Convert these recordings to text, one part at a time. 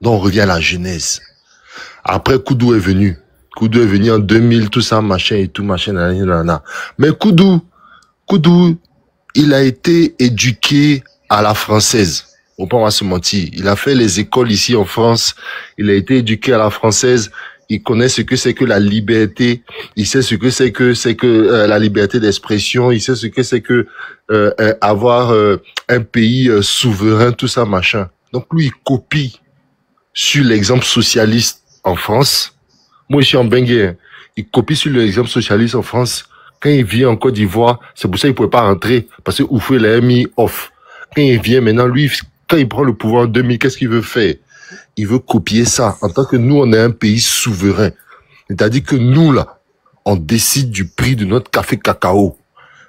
Donc on revient à la genèse. Après, Koudou est venu. Koudou est venu en 2000, tout ça, machin et tout, machin, nanana. Mais Koudou, il a été éduqué à la française. On peut pas se mentir. Il a fait les écoles ici en France. Il a été éduqué à la française. Il connaît ce que c'est que la liberté. Il sait ce que c'est que la liberté d'expression. Il sait ce que c'est que avoir un pays souverain, tout ça, machin. Donc lui, il copie sur l'exemple socialiste en France. Moi, je suis en Bengue. Il copie sur l'exemple socialiste en France. Quand il vient en Côte d'Ivoire, c'est pour ça qu'il pouvait pas rentrer, parce que Oufoué l'a mis off. Quand il vient maintenant, lui, quand il prend le pouvoir en 2000, qu'est-ce qu'il veut faire? Il veut copier ça. En tant que nous, on est un pays souverain. C'est-à-dire que nous, là, on décide du prix de notre café cacao.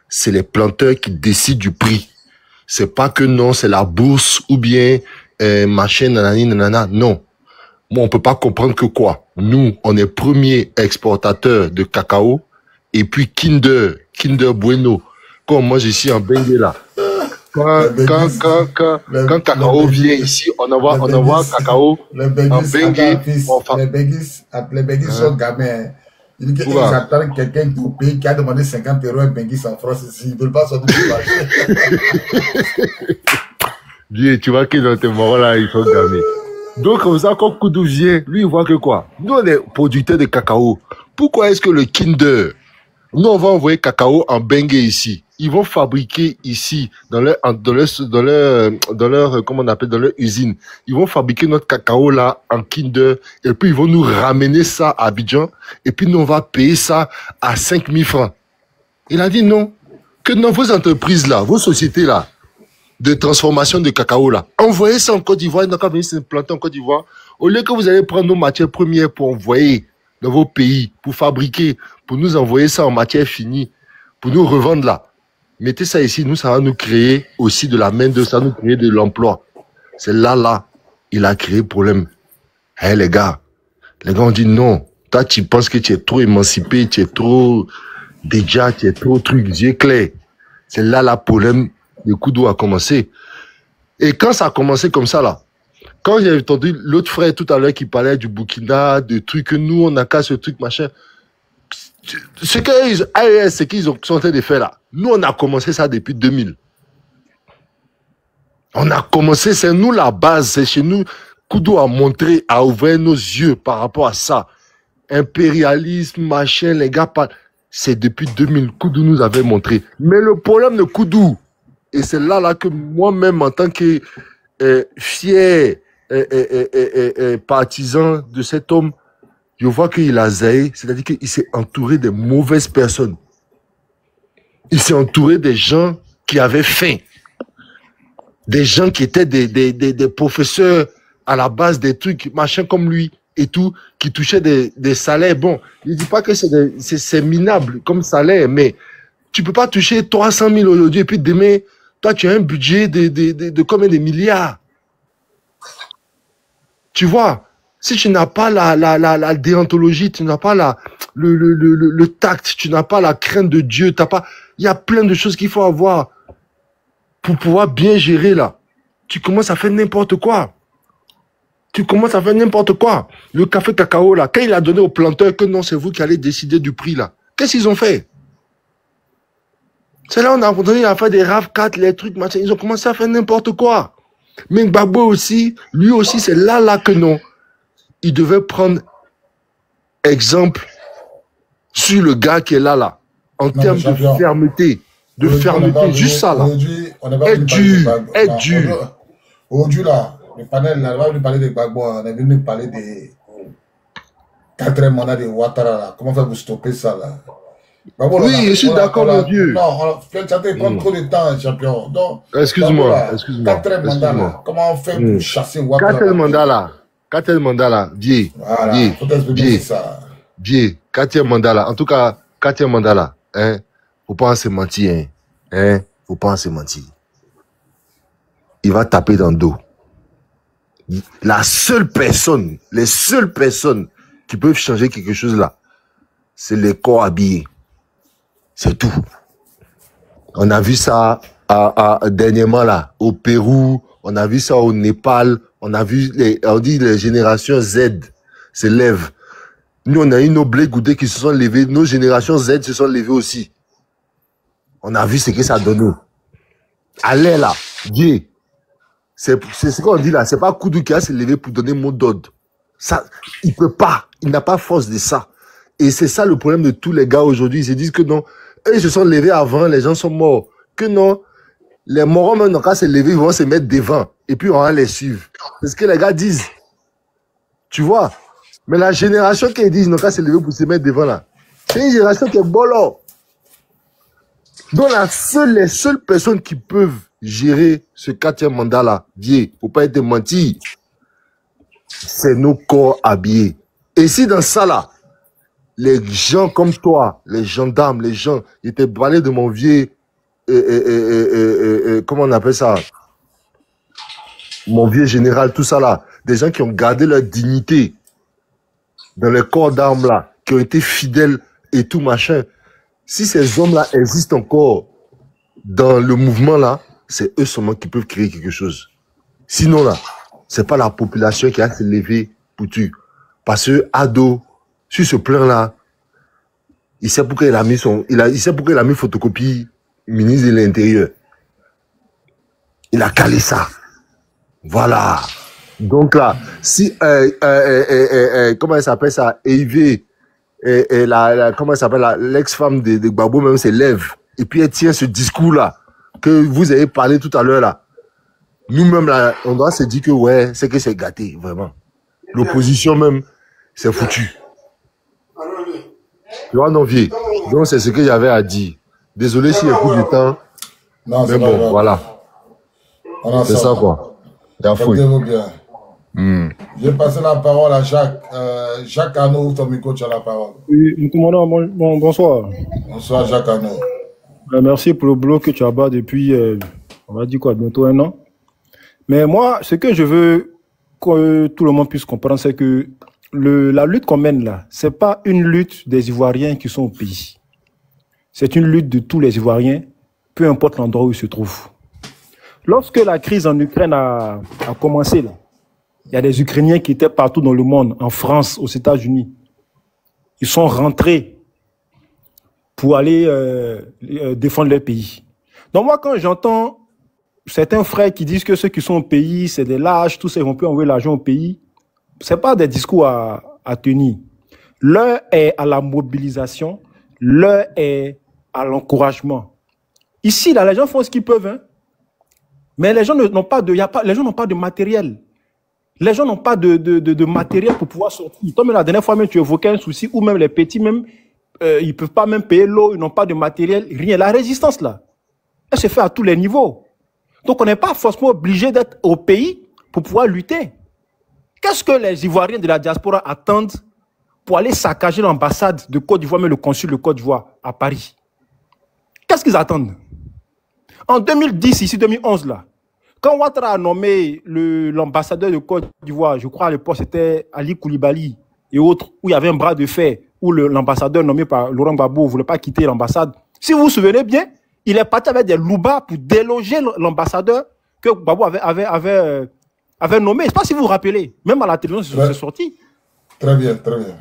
C'est les planteurs qui décident du prix. C'est pas que non, c'est la bourse ou bien machin, nanani, nanana. Non. Moi, on peut pas comprendre que quoi. Nous, on est premier exportateur de cacao. Et puis Kinder Bueno. Comme moi, je suis en Bengue là. Quand cacao vient ici, on envoie cacao en Bengue. Les Benguis sont gamins. Ils attendent quelqu'un au pays qui a demandé 50 € à Benguis en France ici. Ils ne veulent pas sortir du marché. Dieu, tu vois que dans tes morts là, ils sont gamins. Donc, comme ça, quand Koudou vient, lui, il voit que quoi? Nous, on est producteurs de cacao. Pourquoi est-ce que le Kinder, nous, on va envoyer cacao en Bengue ici. Ils vont fabriquer ici, dans leur, comment on appelle, dans leur usine. Ils vont fabriquer notre cacao là, en Kinder. Et puis, ils vont nous ramener ça à Abidjan. Et puis, nous, on va payer ça à 5 000 francs. Il a dit non. Que dans vos entreprises là, vos sociétés là, de transformation de cacao là, envoyez ça en Côte d'Ivoire. Donc, quand vous venez s'implanter en Côte d'Ivoire, au lieu que vous allez prendre nos matières premières pour envoyer dans vos pays, pour fabriquer, pour nous envoyer ça en matière finie, pour nous revendre là. Mettez ça ici, nous, ça va nous créer aussi de la main-d'œuvre, ça va nous créer de l'emploi. C'est là, il a créé problème. Hey, les gars ont dit non. Toi, tu penses que tu es trop émancipé, tu es trop déjà, tu es trop truc, Dieu clair. C'est là, problème, le Koudou a commencé. Et quand ça a commencé comme ça, là, quand j'ai entendu l'autre frère tout à l'heure qui parlait du Burkina, de trucs que nous, on a qu'à ce truc, machin. Ce qu'ils sont en train de faire là, nous, on a commencé ça depuis 2000. On a commencé, c'est nous la base, c'est chez nous. Koudou a montré, a ouvert nos yeux par rapport à ça. Impérialisme, machin, les gars, c'est depuis 2000. Koudou nous avait montré. Mais le problème de Koudou, et c'est là que moi-même, en tant que fier partisan de cet homme, je vois qu'il a zaï, c'est-à-dire qu'il s'est entouré de mauvaises personnes. Il s'est entouré des gens qui avaient faim. Des gens qui étaient des professeurs à la base des trucs, machin comme lui et tout, qui touchaient des salaires. Bon, je ne dis pas que c'est minable comme salaire, mais tu peux pas toucher 300 000 aujourd'hui et puis demain, toi, tu as un budget de combien de milliards? Tu vois? Si tu n'as pas la déontologie, tu n'as pas le tact, tu n'as pas la crainte de Dieu, il y a plein de choses qu'il faut avoir pour pouvoir bien gérer là. Tu commences à faire n'importe quoi. Le café cacao là, quand il a donné aux planteurs que non, c'est vous qui allez décider du prix là. Qu'est-ce qu'ils ont fait? C'est là on a continué à faire des RAV4, les trucs, machin. Ils ont commencé à faire n'importe quoi. Mais Gbagbo aussi, lui aussi, c'est là que non. Il devait prendre exemple sur le gars qui est là, en termes de fermeté. Juste ça, là. Être dur. Aujourd'hui, là, le panel, là, on va venir parler de Gbagbo, on est venu parler des 4e mandat de Ouattara, là. Comment faire pour stopper ça, là? Gbagbo, oui, je suis d'accord, mon Dieu. Non, il prend trop de temps, champion. Excuse-moi. 4e mandat, là. Comment on fait pour chasser Ouattara? 4e mandat là, Dieu, 4e mandat là, en tout cas, 4e mandat là, faut pas se mentir, faut pas se mentir. Il va taper dans le dos. Les seules personnes qui peuvent changer quelque chose là, c'est les corps habillés. C'est tout. On a vu ça dernièrement là, au Pérou, on a vu ça au Népal, On a vu, on dit les générations Z se lèvent. Nous, on a eu nos blés goudés qui se sont levés. Nos générations Z se sont levées aussi. On a vu ce que ça donne. Allez là, Dieu. C'est ce qu'on dit là. C'est pas Koudou qui a se levé pour donner mot d'ordre. Ça, il peut pas. Il n'a pas force de ça. Et c'est ça le problème de tous les gars aujourd'hui. Ils se disent que non, eux ils se sont levés avant, les gens sont morts. Que non, les morts même n'ont qu'à se lever, ils vont se mettre devant. Et puis on va les suivre. C'est ce que les gars disent. Tu vois? Mais la génération qui disent n'ont qu'à se lever pour se mettre devant là. C'est une génération qui est bolo. Donc les seules personnes qui peuvent gérer ce 4e mandat là, Dieu, faut pas être menti, c'est nos corps habillés. Et si dans ça là, les gens comme toi, les gendarmes, les gens, ils étaient parlé de mon vieux, comment on appelle ça, mon vieux général, tout ça là, des gens qui ont gardé leur dignité dans les corps d'armes là, qui ont été fidèles et tout machin. Si ces hommes là existent encore dans le mouvement là, c'est eux seulement qui peuvent créer quelque chose. Sinon là, c'est pas la population qui a se lever pour tuer. Parce que Ado, sur ce plan-là, il sait pourquoi il a mis il sait pourquoi il a mis photocopie ministre de l'Intérieur. Il a calé ça. Voilà. Donc là, si comment elle s'appelle ça, Eve, comment elle s'appelle l'ex-femme de Gbagbo même se lève et puis elle tient ce discours-là que vous avez parlé tout à l'heure là. Nous-mêmes là, on doit se dire que ouais, c'est que c'est gâté vraiment. L'opposition même, c'est foutu. Tu vois, non, vieux. Donc, c'est ce que j'avais à dire. Désolé s'il y a plus de temps. Non, mais bon, voilà. C'est ça, quoi. Portez-vous bien. Je vais passer la parole à Jacques. Jacques Arnaud, ton micro, tu as la parole. Oui, mon commandant, bonsoir. Bonsoir, Jacques Arnaud. Merci pour le boulot que tu as bas depuis, on va dire quoi, bientôt 1 an. Mais moi, ce que je veux que tout le monde puisse comprendre, c'est que la lutte qu'on mène là, c'est pas une lutte des Ivoiriens qui sont au pays. C'est une lutte de tous les Ivoiriens, peu importe l'endroit où ils se trouvent. Lorsque la crise en Ukraine a commencé, là, il y a des Ukrainiens qui étaient partout dans le monde, en France, aux États-Unis. Ils sont rentrés pour aller défendre leur pays. Donc moi, quand j'entends certains frères qui disent que ceux qui sont au pays, c'est des lâches, tous ces, on peut envoyer l'argent au pays, c'est pas des discours à tenir. L'heure est à la mobilisation, l'heure est à l'encouragement. Ici, là, les gens font ce qu'ils peuvent, hein. Mais les gens n'ont pas les gens n'ont pas de matériel. Les gens n'ont pas de matériel pour pouvoir sortir. Comme la dernière fois, même, tu évoquais un souci, ou même les petits, même, ils peuvent pas même payer l'eau, ils n'ont pas de matériel, rien. La résistance, là, elle se fait à tous les niveaux. Donc, on n'est pas forcément obligé d'être au pays pour pouvoir lutter. Qu'est-ce que les Ivoiriens de la diaspora attendent pour aller saccager l'ambassade de Côte d'Ivoire, mais le consul de Côte d'Ivoire à Paris? Qu'est-ce qu'ils attendent? En 2010, ici 2011, là, quand Ouattara a nommé l'ambassadeur de Côte d'Ivoire, je crois à l'époque c'était Ali Koulibaly et autres, où il y avait un bras de fer, où l'ambassadeur nommé par Laurent Gbagbo ne voulait pas quitter l'ambassade. Si vous vous souvenez bien, il est parti avec des loubas pour déloger l'ambassadeur que Gbagbo avait nommé. Je ne sais pas si vous vous rappelez. Même à la télévision, c'est sorti. Très bien, très bien.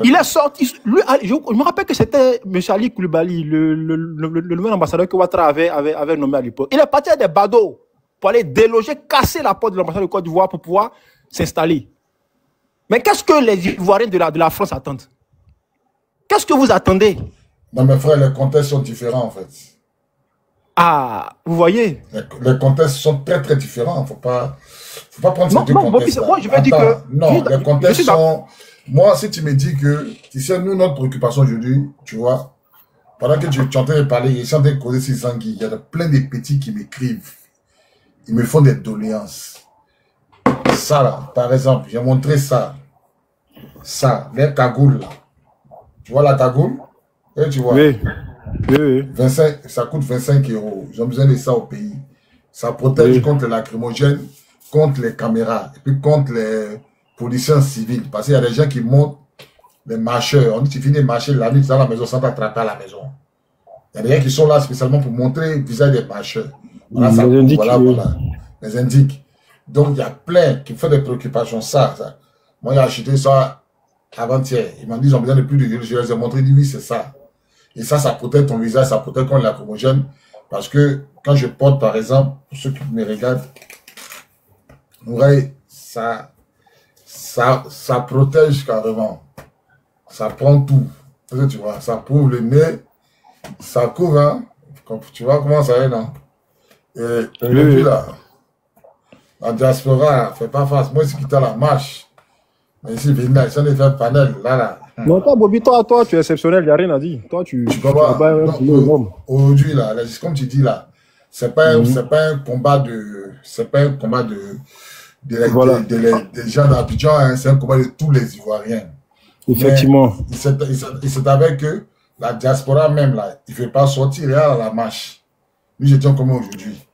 Il est sorti. Lui, je me rappelle que c'était M. Ali Koulibaly, le nouvel ambassadeur que Ouattara avait nommé à l'époque. Il est parti avec des badauds pour aller déloger, casser la porte de l'ambassade de Côte d'Ivoire pour pouvoir s'installer. Mais qu'est-ce que les Ivoiriens de la France attendent? Qu'est-ce que vous attendez? Non, mes frères, les contextes sont différents, en fait. Ah, vous voyez? Les contextes sont très, très différents. Faut pas prendre ces deux contextes. Moi, je veux dire que... Non, les contextes sont... Moi, si tu me dis que, tu sais, nous, notre préoccupation aujourd'hui, tu vois, pendant que tu es en train de parler, ils sont en train de causer ces anguilles, il y a plein de petits qui m'écrivent. Ils me font des doléances. Ça, là, par exemple, j'ai montré ça. Ça, les cagoules, là. Tu vois la cagoule? Et tu vois? Oui. Oui. 25, ça coûte 25 €. Ils ont besoin de ça au pays. Ça protège contre les lacrymogènes, contre les caméras, et puis contre les policiers civils. Parce qu'il y a des gens qui montent les marcheurs. On dit que tu finis de marcher la nuit dans la maison sans t'attraper à la maison. Il y a des gens qui sont là spécialement pour montrer le visage des marcheurs. Voilà, ça, voilà. Les indiques. Donc, il y a plein qui font des préoccupations. Ça. Moi, j'ai acheté ça avant-hier. Ils m'ont dit, ils ont besoin de plus de gel. Je les ai montré, ils disent, oui, c'est ça. Et ça protège ton visage, ça protège contre lacrymogène. Parce que quand je porte, par exemple, pour ceux qui me regardent, ouais, ça protège carrément. Ça prend tout. Tu vois, ça couvre le nez, ça couvre, hein. Tu vois comment ça est, non? Et puis là, la diaspora, fait pas face. Moi, c'est qui t'a la marche. Mais ici, Vina, ils ont fait un panel, là. Non, toi, Bobby, toi, tu es exceptionnel, il n'y a rien à dire. Toi, tu aujourd'hui, là, comme tu dis, là, c'est pas un combat de. C'est pas un combat des gens d'Abidjan, hein, c'est un combat de tous les Ivoiriens. Effectivement. C'est avec que la diaspora même, là, il ne fait pas sortir à la marche. Nous étions comme aujourd'hui.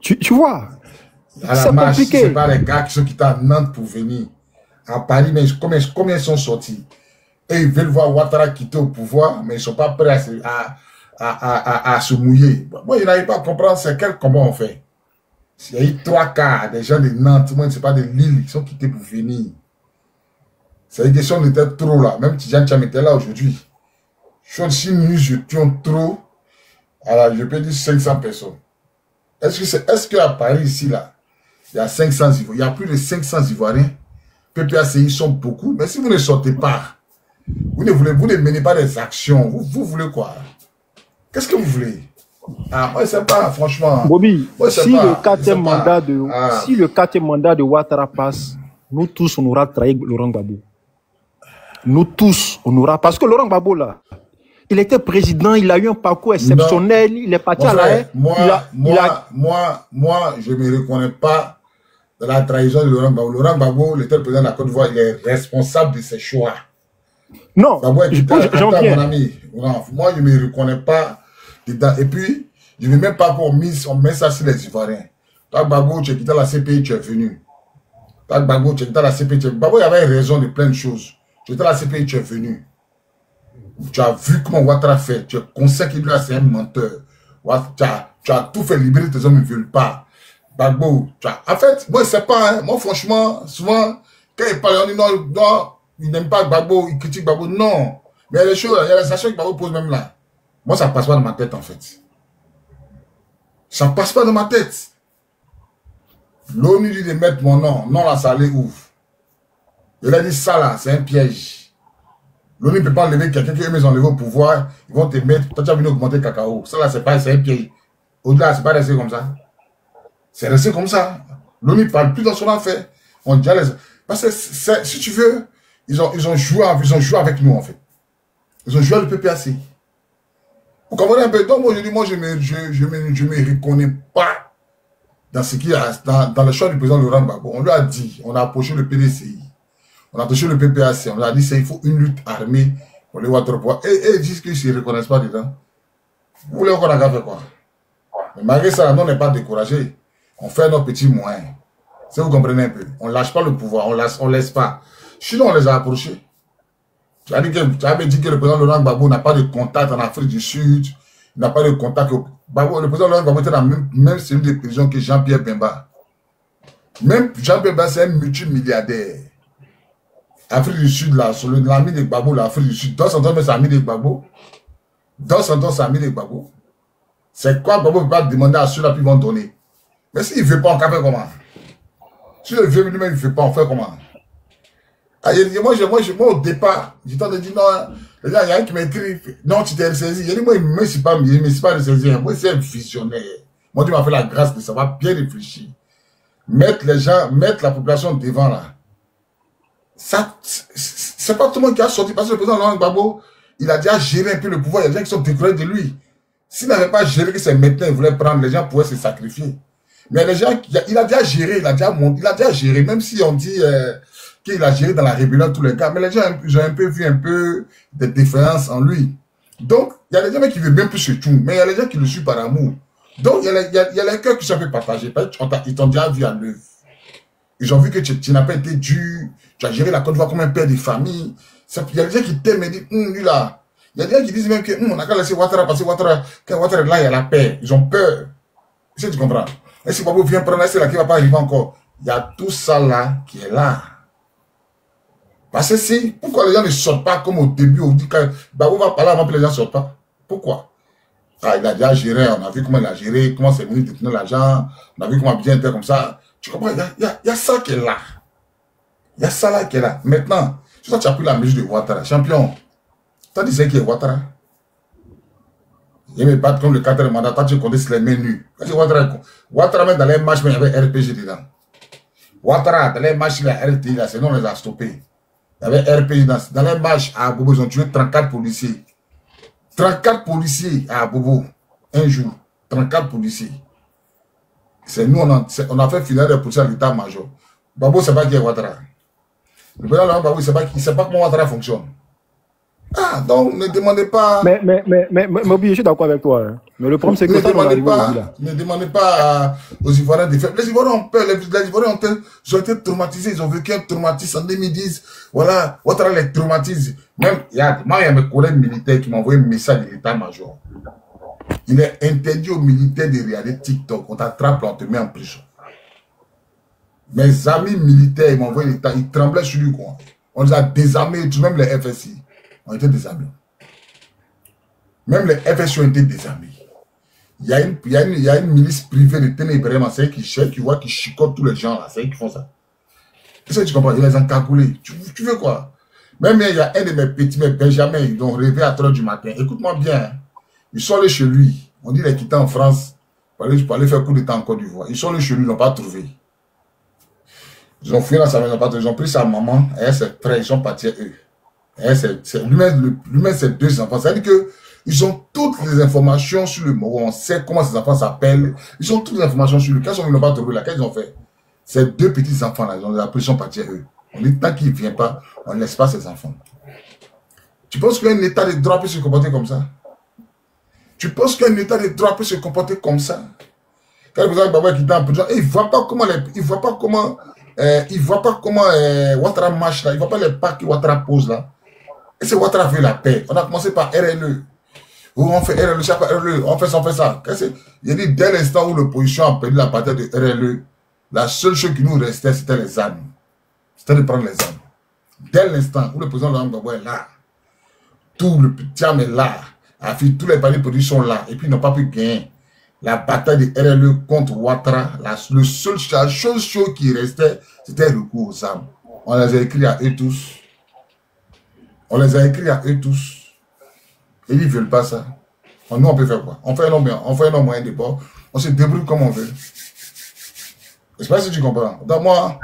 Tu vois, à la marche, c'est pas les gars qui sont quittés à Nantes pour venir. À Paris, mais combien ils sont sortis? Et ils veulent voir Ouattara quitter au pouvoir, mais ils ne sont pas prêts à se mouiller. Moi, je n'arrive pas à comprendre comment on fait. Il y a eu 3 cas, des gens de Nantes, moi, ce n'est pas de Lille, qui sont quittés pour venir. C'est une question de était trop là. Même Tidjane Thiam était là aujourd'hui. Je suis 6 minutes, je tourne trop. Alors, je peux dire 500 personnes. Est-ce qu'à Paris, ici, là, il y a 500 Ivoiriens, il y a plus de 500 Ivoiriens. PPACI sont beaucoup, mais si vous ne sortez pas, vous ne menez pas des actions, vous voulez quoi? Qu'est-ce que vous voulez? Ah, moi, je ne sais pas, franchement. Bobby, si le quatrième mandat de Ouattara passe, nous tous, on aura trahi Laurent Gbagbo. Nous tous, on aura. Parce que Laurent Gbagbo, là, il était président, il a eu un parcours exceptionnel, il est parti à la haie. Moi, je ne me reconnais pas dans la trahison de Laurent Gbagbo. Laurent Gbagbo, le président de la Côte d'Ivoire, il est responsable de ses choix. Non, j'en viens. Mon ami, moi, je ne me reconnais pas dedans. Et puis, je ne veux même pas qu'on met ça sur les Ivoiriens. Toi, Gbagbo, tu es quitté la CPI, tu es venu. Toi, Gbagbo, tu es quitté la CPI, Gbagbo, il y avait raison de plein de choses. Tu étais à la CPI, tu es venu. Tu as vu comment Ouattara fait. Tu es conscient qu'il c'est un menteur. Tu as tout fait libérer, tes hommes ne veulent pas. Gbagbo, en fait, moi, je ne sais pas. Hein. Moi, franchement, souvent, quand il parle, on dit non, il n'aime pas Gbagbo, il critique Gbagbo. Non. Mais il y a des choses, il y a les actions que Gbagbo pose même là. Moi, ça ne passe pas dans ma tête, en fait. Ça ne passe pas dans ma tête. L'ONU dit de mettre mon nom. Non, là, ça les ouvre. Il a dit ça là, c'est un piège. L'ONU ne peut pas enlever quelqu'un qui eux enlevé au pouvoir, ils vont te mettre, toi tu as venu augmenter cacao. Ça là, c'est un piège. Au-delà, c'est pas resté comme ça. C'est resté comme ça. L'ONU ne parle plus dans son affaire. On dit parce que si tu veux, ils ont joué avec nous en fait. Ils ont joué avec le PPAC. Vous comprenez un peu? Donc moi je dis, moi je me reconnais pas dans ce qui a dans le choix du président Laurent Gbagbo. On lui a dit, on a approché le PDCI. On a touché le PPAC, on a dit qu'il faut une lutte armée pour les Ouattara. Et ils disent qu'ils ne se reconnaissent pas dedans. Vous voulez qu'on a fait quoi? Mais malgré ça, nous, on n'est pas découragés. On fait nos petits moyens. Si vous comprenez un peu, on ne lâche pas le pouvoir, on ne laisse pas. Sinon, on les a approchés. Tu avais dit que le président Laurent Gbagbo n'a pas de contact en Afrique du Sud, il n'a pas de contact. Le président Laurent Gbagbo était dans la même cellule de prison que Jean-Pierre Bemba. Même Jean-Pierre Bemba, c'est un multimilliardaire. Afrique du Sud, là, sur l'ami de Gbagbo, l'Afrique du Sud, dans son temps, c'est l'ami de Gbagbo. Dans son temps, c'est l'ami de Gbagbo. C'est quoi Gbagbo ne peut pas demander à ceux-là, puis ils vont donner. Mais s'il ne veut pas, on fait comment? Si le vieux lui-même ne fait pas, on fait comment? Ah, moi, au départ, j'ai tenté de dire non, il y a un qui m'a écrit, non, tu t'es saisi. Il a dit, moi, je ne me suis pas de saisir. Moi, c'est un visionnaire. Moi, tu m'as fait la grâce de savoir bien réfléchir. Mettre les gens, mettre la population devant là. Ça, c'est pas tout le monde qui a sorti, parce que le président Laurent Gbagbo, il a déjà géré un peu le pouvoir, il y a des gens qui sont découragés de lui. S'il n'avait pas géré que c'est maintenant, il voulait prendre, les gens pourraient se sacrifier. Mais les gens, il a déjà géré, il a déjà géré, même si on dit qu'il a géré dans la rébellion tous les cas, mais les gens ont un peu vu des différences en lui. Donc, il y a des gens qui veulent bien plus se tout, mais il y a des gens qui le suivent par amour. Donc, il y a les cœurs qui sont un peu partagés, ils t'ont déjà vu à l'œuvre. Ils ont vu que tu n'as pas été dur, tu as géré la Côte d'Ivoire comme un père de famille. Il y a des gens qui t'aiment et disent, lui là. Il y a des gens qui disent même que, on n'a qu'à laisser Ouattara passer, quand Ouattara est là, il y a la paix. Ils ont peur. Est-ce que tu comprends? Et si Gbagbo vient prendre, c'est là qu'il ne va pas arriver encore. Il y a tout ça là qui est là. Parce que si, pourquoi les gens ne sortent pas comme au début, on dit que Babou va parler avant que les gens ne sortent pas? Pourquoi? Ah, il a déjà géré, on a vu comment il a géré, comment c'est venu détenir l'argent, on a vu comment bien était comme ça. Tu comprends? Il y a ça qui est là. Il y a ça là qui est là. Maintenant, tu as pris la mesure de Ouattara, champion. Tu as dit c'est qui est Ouattara? Il me bat comme le 4e mandat, toi tu connais les menus. Ouattara même dans les matchs, mais il y avait RPG dedans. Ouattara, dans les matchs, il a RTI, là, sinon on les a stoppés. Il y avait RPG dans les matchs à Bobo, ils ont tué 34 policiers. 34 policiers à Bobo, un jour. 34 policiers. C'est nous, on a fait finale des policiers à l'état-major. Babo, c'est pas qui est Ouattara. Le président Babo, il ne sait pas comment Ouattara fonctionne. Ah, donc ne demandez pas. Mais je suis d'accord avec toi. Hein. Mais le problème, c'est que ne demandez pas aux Ivoiriens de faire. Les Ivoiriens ont peur, les Ivoiriens ont été traumatisés. Ils ont vécu un traumatisme en 2010. Voilà, Ouattara les traumatise. Même, il y a mes collègues militaires qui m'ont envoyé un message de l'état-major. Il est interdit aux militaires de regarder TikTok. On t'attrape, on te met en prison. Mes amis militaires, ils m'ont envoyé l'état. Ils tremblaient sur lui, quoi. On les a désarmés, même les FSI. On était désarmés. Même les FSI ont été désarmés. Il y a une milice privée de ténébrement, c'est eux qui cherchent, qui voient, qui chicotent tous les gens là, c'est eux qui font ça. Est-ce que tu comprends? Ils les ont encagoulés. Tu veux quoi? Même il y a un de mes petits, mes Benjamin, ils ont rêvé à 3 h du matin. Écoute-moi bien. Ils sont allés chez lui. On dit qu'il est quitté en France pour aller faire coup d'état en Côte d'Ivoire. Ils sont allés chez lui, ils n'ont pas trouvé. Ils ont fouillé dans sa maison, ils ont pris sa maman, et ses frères, ils sont partis eux. Lui-même, c'est 2 enfants. C'est-à-dire qu'ils ont toutes les informations sur le mot. On sait comment ces enfants s'appellent. Ils ont toutes les informations sur lui. Quand ils n'ont pas trouvé là, qu'est-ce qu'ils ont fait? Ces 2 petits enfants-là, ils ont appris, ils sont partis eux. On dit tant qu'ils ne viennent pas, on ne laisse pas ces enfants. Tu penses qu'un état de droit peut se comporter comme ça? Tu penses qu'un état de droit peut se comporter comme ça? Quand le président Baba qui est en prison, il ne voit pas comment Ouattara marche là. Il ne voit pas les pas que Ouattara pose là. Et c'est Ouattara veut la paix. On a commencé par RLE. On fait RLE, chaque fois RLE, on fait ça, on fait ça. Il a dit dès l'instant où l'opposition a perdu la bataille de RLE, la seule chose qui nous restait, c'était les armes. C'était de prendre les armes. Dès l'instant où le président Laurent Gbagbo est là, tout le Tiam est là, tous les partis politiques sont là, et puis ils n'ont pas pu gagner. La bataille de RLE contre Ouattara, la seule chose qui restait, c'était le recours aux armes. On les a écrits à eux tous. On les a écrits à eux tous. Et ils ne veulent pas ça. Nous, on peut faire quoi? On fait un moyen de bord. On se débrouille comme on veut. Je ne sais pas si tu comprends. Donc moi,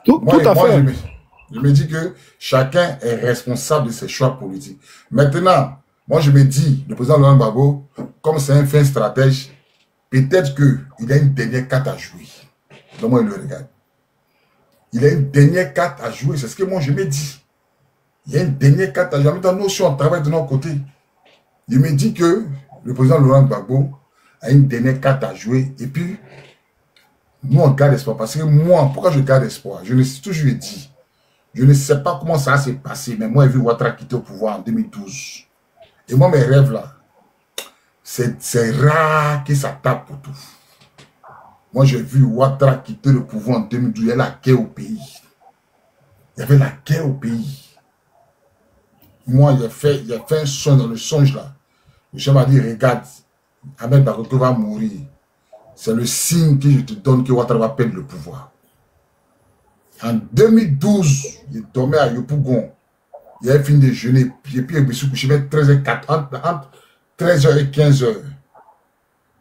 je me dis que chacun est responsable de ses choix politiques. Maintenant, moi je me dis, le président Laurent Gbagbo, comme c'est un fin stratège, peut-être qu'il a une dernière carte à jouer. Donc moi, il le regarde. Il a une dernière carte à jouer. C'est ce que moi je me dis. Il y a une dernière carte à jouer. Maintenant, nous aussi, on travaille de notre côté. Il me dit que le président Laurent Gbagbo a une dernière carte à jouer. Et puis, nous, on garde espoir. Parce que moi, pourquoi je garde espoir? Je l'ai toujours dit. Je ne sais pas comment ça s'est passé. Mais moi, j'ai vu Ouattara quitter au pouvoir en 2012. Et moi, mes rêves là, c'est rare que ça tape pour tout. Moi, j'ai vu Ouattara quitter le pouvoir en 2012. Il y avait la guerre au pays. Il y avait la guerre au pays. Moi, il a fait un songe dans le songe là. Le chef m'a dit, regarde, Ahmed Bakoko va mourir. C'est le signe que je te donne que Ouattara va perdre le pouvoir. En 2012, il dormait à Yopougon. Il avait fini de déjeuner. Et puis il me suis couché vers 13h04, entre 13h et 15h.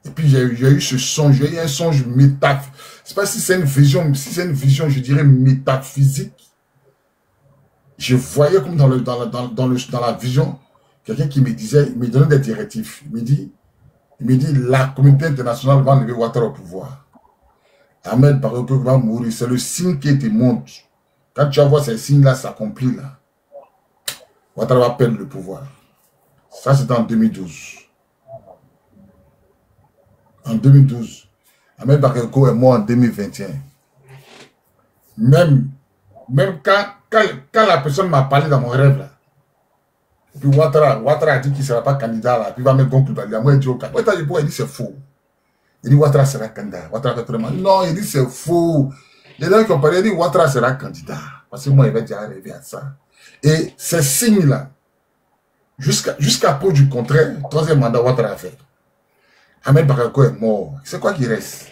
Et puis j'ai eu ce songe, j'ai eu un songe métaphysique. Je ne sais pas si c'est une vision, je dirais métaphysique. Je voyais comme dans la vision, quelqu'un qui me disait, il me donnait des directives. Il me dit, la communauté internationale va enlever Ouattara au pouvoir. Ahmed Bakoko va mourir. C'est le signe qui te montre. Quand tu vas voir ces signes-là s'accomplir, là, Ouattara va perdre le pouvoir. Ça, c'était en 2012. En 2012. Ahmed Bakoko est mort en 2021. Même quand la personne m'a parlé dans mon rêve, là, et puis Ouattara a dit qu'il ne sera pas candidat, là, puis il va mettre Goncourt. Moi, il dit, il dit c'est faux. Il dit Ouattara sera candidat. Ouattara fait vraiment. Non, il dit c'est faux. Il y a des gens qui ont parlé, dit Ouattara sera candidat. Parce que moi, il va déjà arriver à ça. Et ces signes-là, jusqu'à preuve du contraire, troisième mandat, Ouattara a fait. Ahmed Bakayoko est mort. C'est quoi qui reste?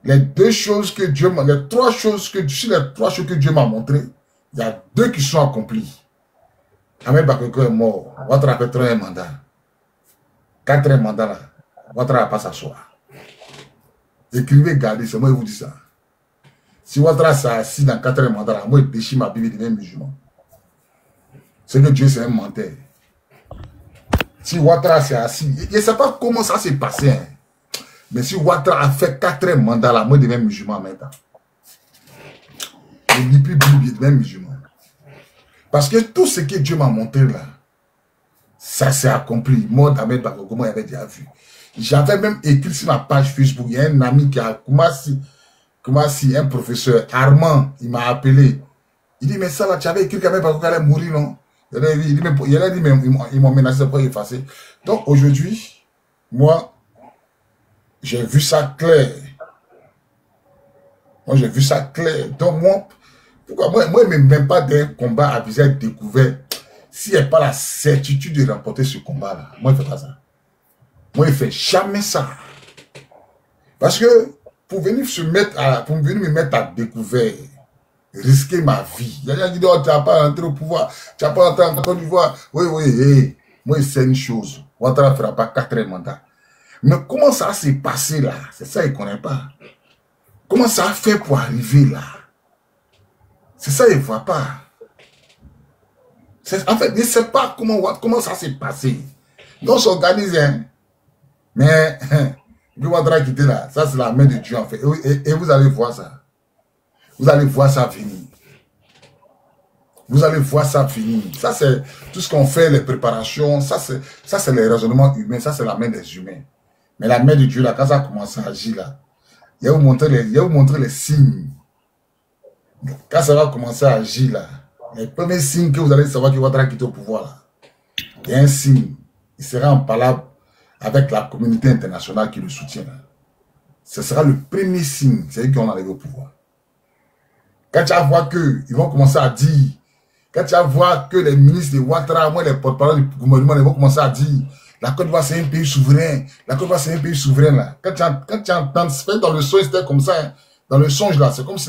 Les deux choses que Dieu m'a... Les trois choses que Dieu m'a montrées, il y a deux qui sont accomplies. Ahmed Bakayoko est mort. Ouattara a fait troisième mandat. Quatrième mandat, là. Ouattara n'a pas s'asseoir. Écrivez, gardez, c'est moi qui vous dis ça. Si Ouattara s'est assis dans quatrième mandat, là, moi, je déchire ma Bible de musulman. C'est que Dieu, c'est un menteur. Si Ouattara s'est assis, je ne sais pas comment ça s'est passé. Hein. Mais si Ouattara a fait 4 mandats là, moi je deviens musulman en même temps. Je ne dis plus Bible, je deviens musulman. Parce que tout ce que Dieu m'a montré là, ça s'est accompli. Moi, Ahmed Bakayoko, moi j'avais déjà vu. J'avais même écrit sur ma page Facebook, il y a un ami qui a, comment si un professeur, Armand, il m'a appelé. Il dit, mais ça là, tu avais écrit qu'Ahmed Bakayoko allait mourir, non? Il a dit, mais ils m'ont menacé pour effacer. Donc aujourd'hui, moi, j'ai vu ça clair. Moi, j'ai vu ça clair. Donc moi, pourquoi moi, je ne même pas d'un combat à visage découvert. S'il n'y a pas la certitude de remporter ce combat-là, moi, je ne fais pas ça. Moi, je ne fais jamais ça. Parce que pour venir me mettre à découvert, risquer ma vie. Il y a des gens qui disent, oh, tu n'as pas rentré au pouvoir, tu n'as pas rentré en Côte d'Ivoire. Oui, oui, moi, c'est une chose. Ouattara ne fera pas 4 mandats. Mais comment ça s'est passé là? C'est ça, il ne connaît pas. Comment ça a fait pour arriver là? C'est ça, il ne voit pas. En fait, il ne sait pas comment ça s'est passé. Donc, on s'organise, hein. Mais, le Ouattara qui était là, ça c'est la main de Dieu en fait. Et vous allez voir ça. Vous allez voir ça venir. Vous allez voir ça venir. Ça c'est tout ce qu'on fait, les préparations, ça c'est les raisonnements humains, ça c'est la main des humains. Mais la main de Dieu là, quand ça commence à agir là, il va vous montrer les signes. Quand ça va commencer à agir là, les premiers signes que vous allez savoir qu'il va quitter au pouvoir là, il y a un signe. Il sera en palabre avec la communauté internationale qui le soutient. Ce sera le premier signe, c'est eux qui vont arriver au pouvoir. Quand tu vas voir qu'ils vont commencer à dire, quand tu vas voir que les ministres de Ouattara, moi les porte-parole du gouvernement, ils vont commencer à dire, la Côte d'Ivoire c'est un pays souverain, la Côte d'Ivoire c'est un pays souverain là. Quand tu entends, c'est dans le songe, c'était comme ça, hein. Dans le songe là, c'est comme si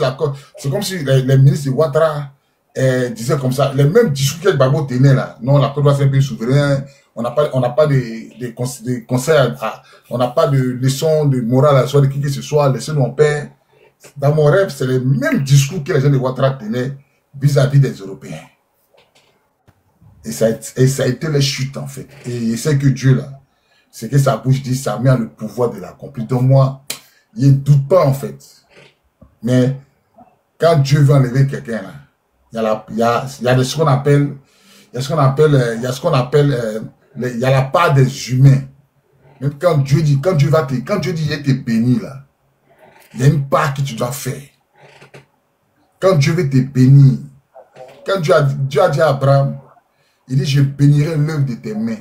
les ministres de Ouattara disaient comme ça, les mêmes discours que Gbagbo tenait là. Non, la Côte d'Ivoire c'est un pays souverain. On n'a pas de conseils, on n'a pas de leçons de morale à soi de qui que ce soit, laissez-nous en paix. Dans mon rêve, c'est le même discours que les gens de Ouattara tenaient vis-à-vis des Européens. Et ça a été les chutes en fait. Et c'est que Dieu là, c'est que sa bouche dit, ça met le pouvoir de l'accomplir. Donc moi, il ne doute pas en fait. Mais quand Dieu veut enlever quelqu'un là, il y a ce qu'on appelle, il y a la part des humains. Même quand Dieu dit, il va te bénir là, il y a une part que tu dois faire. Quand Dieu veut te bénir, quand Dieu a dit à Abraham, il dit, je bénirai l'œuvre de tes mains.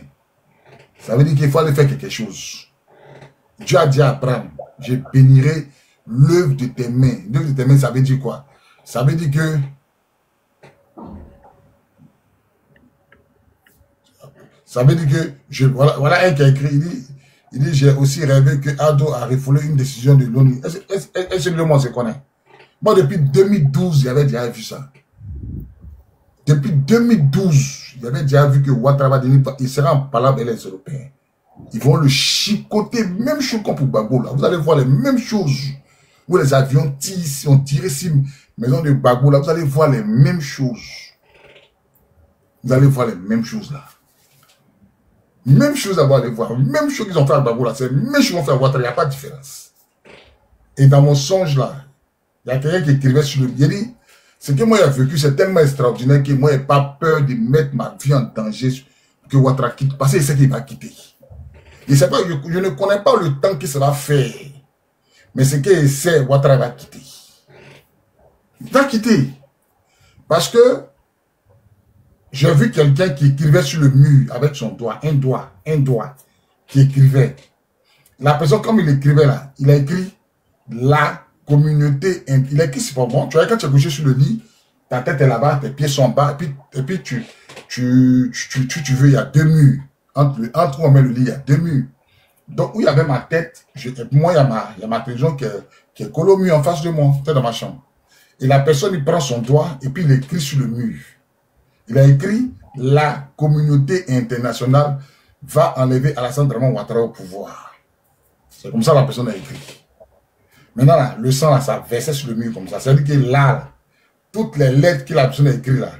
Ça veut dire qu'il faut aller faire quelque chose. Dieu a dit à Abraham, je bénirai l'œuvre de tes mains. L'œuvre de tes mains, ça veut dire quoi? Ça veut dire que voilà un qui a écrit, il dit j'ai aussi rêvé que Ado a refoulé une décision de l'ONU. Est-ce que le monde se connaît? Moi, depuis 2012, j'avais déjà vu ça. Depuis 2012, j'avais déjà vu que Ouattara va devenir, il sera en palabre avec les Européens. Ils vont le chicoter, même chose comme pour Gbagbo là. Vous allez voir les mêmes choses. Où les avions ont tiré sur maison de Gbagbo là. Vous allez voir les mêmes choses. Vous allez voir les mêmes choses là. Même chose à voir les voir. Même chose qu'ils ont fait à Gbagbo là. C'est la même chose qu'ils vont faire à Ouattara. Il n'y a pas de différence. Et dans mon songe là, il y a quelqu'un qui écrivait sur le billet. Ce que moi j'ai vécu, c'est tellement extraordinaire que moi, je n'ai pas peur de mettre ma vie en danger que Ouattara quitte. Parce qu'il sait qu'il va quitter. Je ne connais pas le temps que ça va faire. Mais ce qu'il sait, Ouattara va quitter. Il va quitter. Parce que j'ai vu quelqu'un qui écrivait sur le mur avec son doigt, un doigt, qui écrivait. La personne, comme il écrivait là, il a écrit la communauté, il a écrit c'est pas bon. Tu vois, quand tu es couché sur le lit, ta tête est là-bas, tes pieds sont en bas, et puis tu veux, il y a 2 murs. Entre où on met le lit, il y a 2 murs. Donc, où il y avait ma tête, moi, il y a ma télévision qui est collée au mur en face de moi, c'est dans ma chambre. Et la personne, il prend son doigt et puis il écrit sur le mur. Il a écrit « La communauté internationale va enlever Alassane Draman Ouattara au pouvoir ». C'est comme ça que la personne a écrit. Maintenant, là, le sang, là, ça versait sur le mur comme ça. C'est-à-dire que là, toutes les lettres que la personne a écrites là,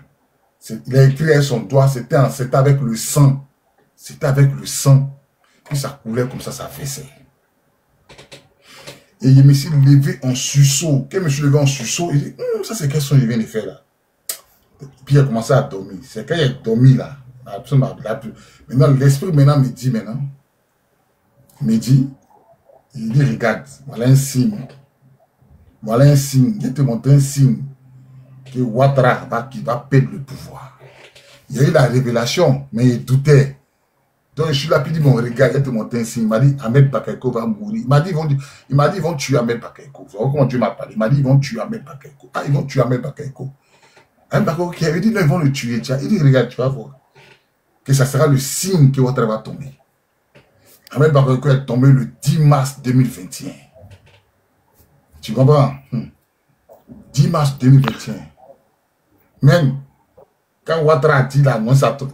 il a écrit avec son doigt, c'était avec le sang. C'était avec le sang. Puis ça coulait comme ça versait. Et je me suis levé en sursaut. Quand je me suis levé en sursaut, il dit, ça c'est qu'est-ce qu'il vient de faire là. Puis il a commencé à dormir. C'est quand il a dormi là. Maintenant, l'esprit maintenant me dit, il dit, regarde, voilà un signe. Voilà un signe. Il te montre un signe que Ouattara qui va perdre le pouvoir. Il y a eu la révélation, mais il doutait. Donc je suis là, puis il dit, mon regarde, il te montre un signe. Il m'a dit, Ahmed Bakayoko va mourir. Il m'a dit, ils vont tuer Ahmed Bakayoko. Vous voyez comment Dieu m'a parlé. Il m'a dit, ils vont tuer Ahmed Bakayoko. Ah, ils vont tuer Ahmed Bakayoko. Ahmed Bakayoko qui avait dit, non, ils vont le tuer. Il dit, regarde, tu vas voir. Que ça sera le signe que Ouattara va tomber. Ahmed Bakayoko est tombé le 10 mars 2021. Tu comprends? 10 mars 2021. Même quand Ouattara a dit là,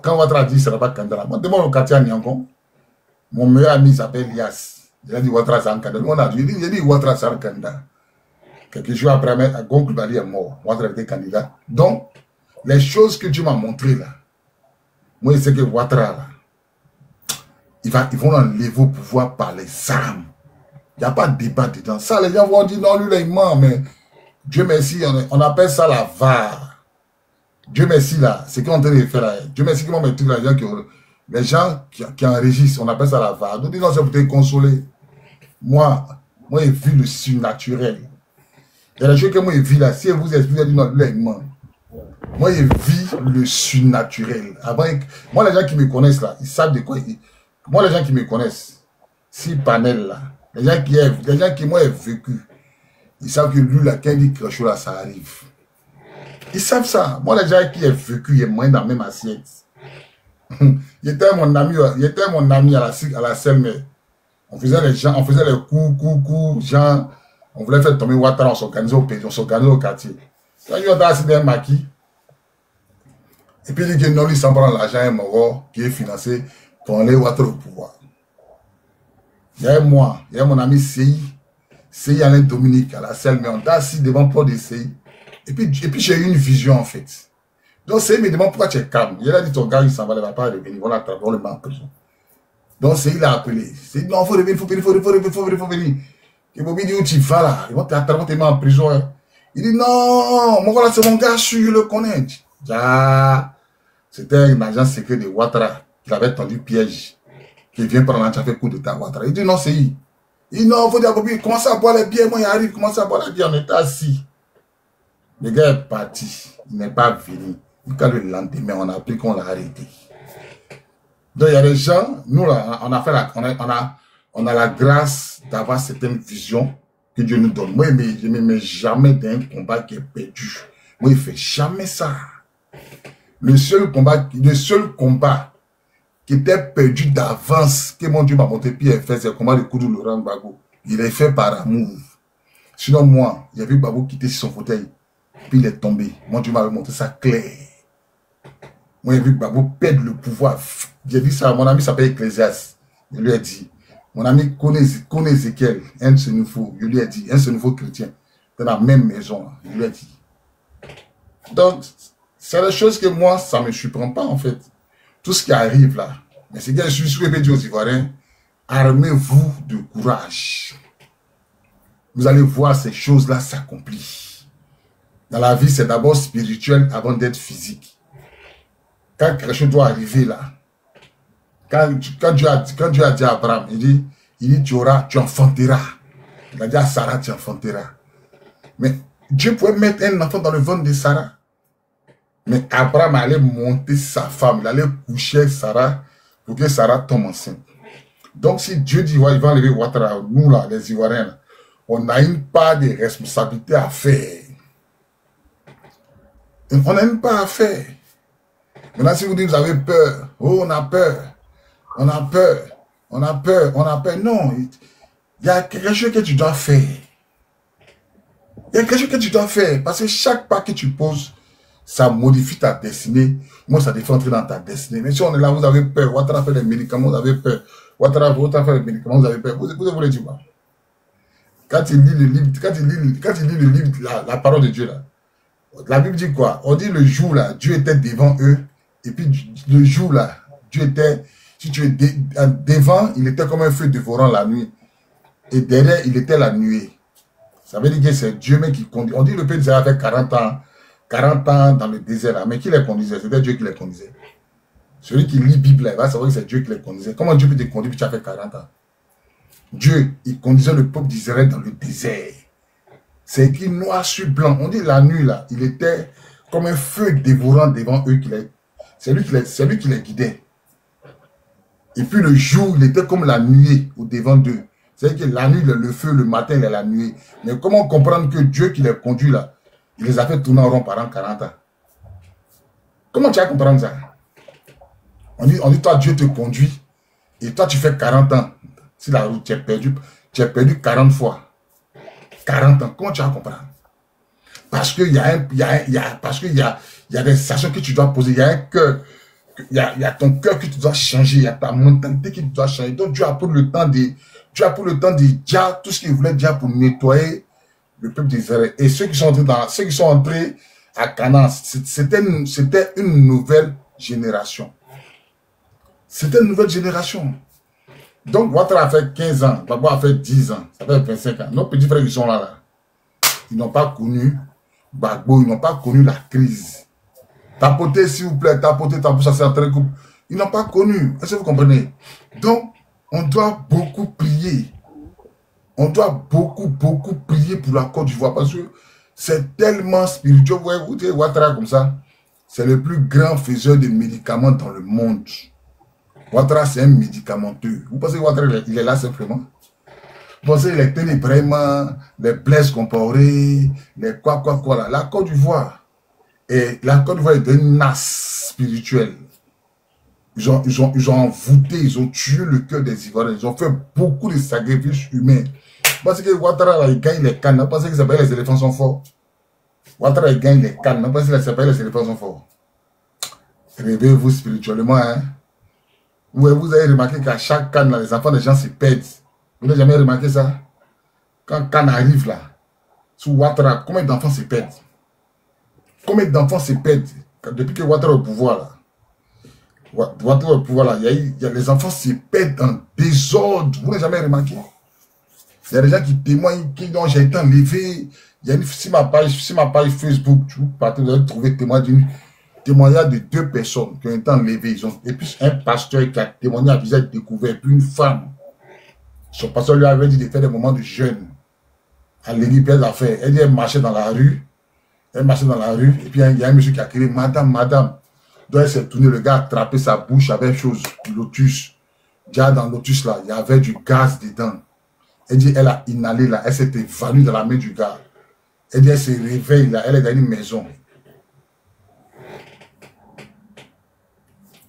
quand Ouattara a dit ça ne va pas candidat, moi demande au quartier à Nyangon, mon meilleur ami s'appelle Lias. Il a dit Ouattara c'est un candidat. J'ai dit Ouattara c'est un candidat. Quelques jours après, Gon Coulibaly est mort. Ouattara était candidat. Donc, les choses que Dieu m'a montrées là, moi je sais que Ouattara là, ils vont l'enlever au pouvoir par les armes. Il n'y a pas de débat dedans. Ça, les gens vont dire non, lui là il ment, mais Dieu merci, on appelle ça la VAR. Dieu merci là, c'est qu'on est en train de faire là. Dieu merci qu'ils vont mettre les gens qui enregistrent, on appelle ça la VAR. Nous disons, c'est pour te consoler. Moi, j'ai vu le surnaturel. Il y a des choses que moi j'ai vu là, si vous expliquez, dit non, là il ment. Moi j'ai vu le surnaturel. Avant, moi les gens qui me connaissent là, ils savent de quoi. Moi les gens qui me connaissent, si panel là, les gens qui moi j'ai vécu, ils savent que lui là, quand il dit quelque chose là, ça arrive. Ils savent ça. Moi, les gens qui ont vécu, ils sont moins dans la même assiette. Il était mon ami à la scène, mais on faisait les coups, gens, on voulait faire tomber Ouattara, on s'organisait au pays, on s'organisait au quartier. Quand il y a un maquis, et puis il dit que non, lui s'en prend l'argent mort qui est financé pour aller Ouattara au pouvoir. Il y a moi, il y a mon ami CI Alain Dominique à la scène, mais on est assis devant le port de CI. Et puis j'ai eu une vision en fait. Donc c'est me demande pourquoi tu es calme. Il a dit ton gars il s'en va, il ne va pas revenir. Voilà, on le met en prison. Donc c'est il a appelé. C'est dit non, il faut revenir, il faut venir. Et Bobby dit où tu vas là? Ils vont t'attraper, te mettre en prison. Hein. Il dit non, mon voilà, c'est mon gars, je le connais. C'était un agent secret de Ouattara qui avait tendu piège. Qui vient prendre un fait coup de ta Ouattara. Il dit non, c'est il. Il dit non, il faut dire à Bobby, commence à boire les bières. Moi, il arrive, commence à boire les bières. On était assis. Le gars est parti, il n'est pas venu. Quand le lendemain, on a appris qu'on l'a arrêté. Donc il y a des gens, nous là, on a la grâce d'avoir certaines visions que Dieu nous donne. Moi, je ne me mets jamais dans un combat qui est perdu. Moi, il ne fait jamais ça. Le seul combat qui était perdu d'avance, que mon Dieu m'a montré, puis il fait, c'est le combat de Koudou Laurent Gbagbo. Il est fait par amour. Sinon, moi, j'ai vu Gbagbo quitter son fauteuil. Puis il est tombé. Mon Dieu m'avait montré ça clair. Moi, j'ai vu que Gbagbo perd le pouvoir. J'ai dit ça, mon ami s'appelle Ecclésias. Je lui ai dit, mon ami connaît Ézéchiel, un de ces nouveaux. Je lui ai dit, un de ces nouveaux chrétiens, dans la même maison. Je lui ai dit. Donc, c'est des choses que moi, ça ne me surprend pas en fait. Tout ce qui arrive là. Mais c'est que je suis souhaité aux Ivoiriens, armez-vous de courage. Vous allez voir ces choses-là s'accomplir. Dans la vie, c'est d'abord spirituel avant d'être physique. Quand quelque chose doit arriver là, quand Dieu a dit à Abraham, il dit tu enfanteras. Il a dit à Sarah, tu enfanteras. Mais Dieu pouvait mettre un enfant dans le ventre de Sarah. Mais Abraham allait monter sa femme, il allait coucher Sarah pour que Sarah tombe enceinte. Donc si Dieu dit, ouais, il va enlever Ouattara, nous là, les Ivoiriens, là, on a une part de responsabilité à faire. On n'a une part à faire. Maintenant, si vous dites, vous avez peur, oh, on a peur, on a peur, on a peur, on a peur. Non, il y a quelque chose que tu dois faire. Il y a quelque chose que tu dois faire. Parce que chaque pas que tu poses, ça modifie ta destinée. Moi, ça te fait entrer dans ta destinée. Mais si on est là, vous avez peur. Ouattara fait les médicaments, vous avez peur. Ouattara fait les médicaments, vous avez peur. Vous voulez dire quoi? Quand il lit le livre, quand il lit le livre, la parole de Dieu, là, la Bible dit quoi? On dit le jour, là, Dieu était devant eux. Et puis, le jour, là, Dieu était, si tu es devant, il était comme un feu dévorant la nuit. Et derrière, il était la nuée. Ça veut dire que c'est Dieu même qui conduit. On dit le peuple d'Israël avait 40 ans dans le désert, là. Mais qui les conduisait? C'était Dieu qui les conduisait. Celui qui lit la Bible, il va savoir que c'est Dieu qui les conduisait. Comment Dieu peut te conduire puis tu as fait 40 ans? Dieu, il conduisait le peuple d'Israël dans le désert. C'est écrit noir sur blanc. On dit la nuit, là, il était comme un feu dévorant devant eux. C'est lui qui les guidait. Et puis le jour, il était comme la nuée au devant d'eux. C'est-à-dire que la nuit, le feu, le matin, il est la nuée. Mais comment comprendre que Dieu qui les conduit là, il les a fait tourner en rond pendant 40 ans? Comment tu vas comprendre ça? On dit, toi, Dieu te conduit, et toi, tu fais 40 ans. Si la route, tu as perdu 40 fois. 40 ans, comment tu vas comprendre? Parce qu'il y a des stations que tu dois poser, il y a un cœur, il y a ton cœur que tu dois changer, il y a ta mentalité que tu dois changer. Donc Dieu a pris le temps de dire tout ce qu'il voulait dire pour nettoyer le peuple d'Israël. Et ceux qui sont entrés à Canaan, c'était une nouvelle génération. C'était une nouvelle génération. Donc Ouattara a fait 15 ans, Gbagbo a fait 10 ans, ça fait 25 ans. Nos petits frères qui sont là, ils n'ont pas connu Gbagbo, ils n'ont pas connu la crise. Tapotez, s'il vous plaît, tapotez, ça c'est un très couple. Ils n'ont pas connu. Est-ce que vous comprenez? Donc, on doit beaucoup prier. On doit beaucoup prier pour la Côte d'Ivoire parce que c'est tellement spirituel. Vous voyez, Ouattara comme ça, c'est le plus grand faiseur de médicaments dans le monde. Ouattara, c'est un médicamenteux. Vous pensez que Ouattara, il est là simplement? Vous pensez qu'il est ténébraiement, les blesses comparées, les quoi là. La Côte d'Ivoire. Et la Côte d'Ivoire est une nasse spirituelle. Ils ont envoûté, ils ont tué le cœur des Ivoiriens. Ils ont fait beaucoup de sacrifices humains. Parce que Ouattara, là, il gagne les cannes. Parce que les éléphants sont forts. Ouattara, il gagne les cannes. Parce que les éléphants sont forts. Réveillez-vous spirituellement. Hein? Vous avez remarqué qu'à chaque canne, là, les enfants des gens se perdent. Vous n'avez jamais remarqué ça? Quand canne arrive là, sous Ouattara, combien d'enfants se perdent? Combien d'enfants se perdent depuis que Ouattara est au pouvoir là? Ouattara est au pouvoir là, les enfants se perdent en désordre. Vous n'avez jamais remarqué? Il y a des gens qui témoignent qui ont j'ai été enlevé. Il y a si ma page Facebook, vous allez trouver témoignage de 2 personnes qui ont été enlevées. Et puis un pasteur qui a témoigné à visage découvert, puis une femme. Son pasteur lui avait dit de faire des moments de jeûne. Elle lui dit plein d'affaires. Elle dit elle marchait dans la rue. Elle marchait dans la rue. Et puis il y a un monsieur qui a crié madame. Donc elle s'est tournée. Le gars a attrapé sa bouche avec chose. Lotus. Déjà dans Lotus là, il y avait du gaz dedans. Elle dit elle a inhalé là. Elle s'est évanouie dans la main du gars. Elle dit elle se réveille là. Elle est dans une maison.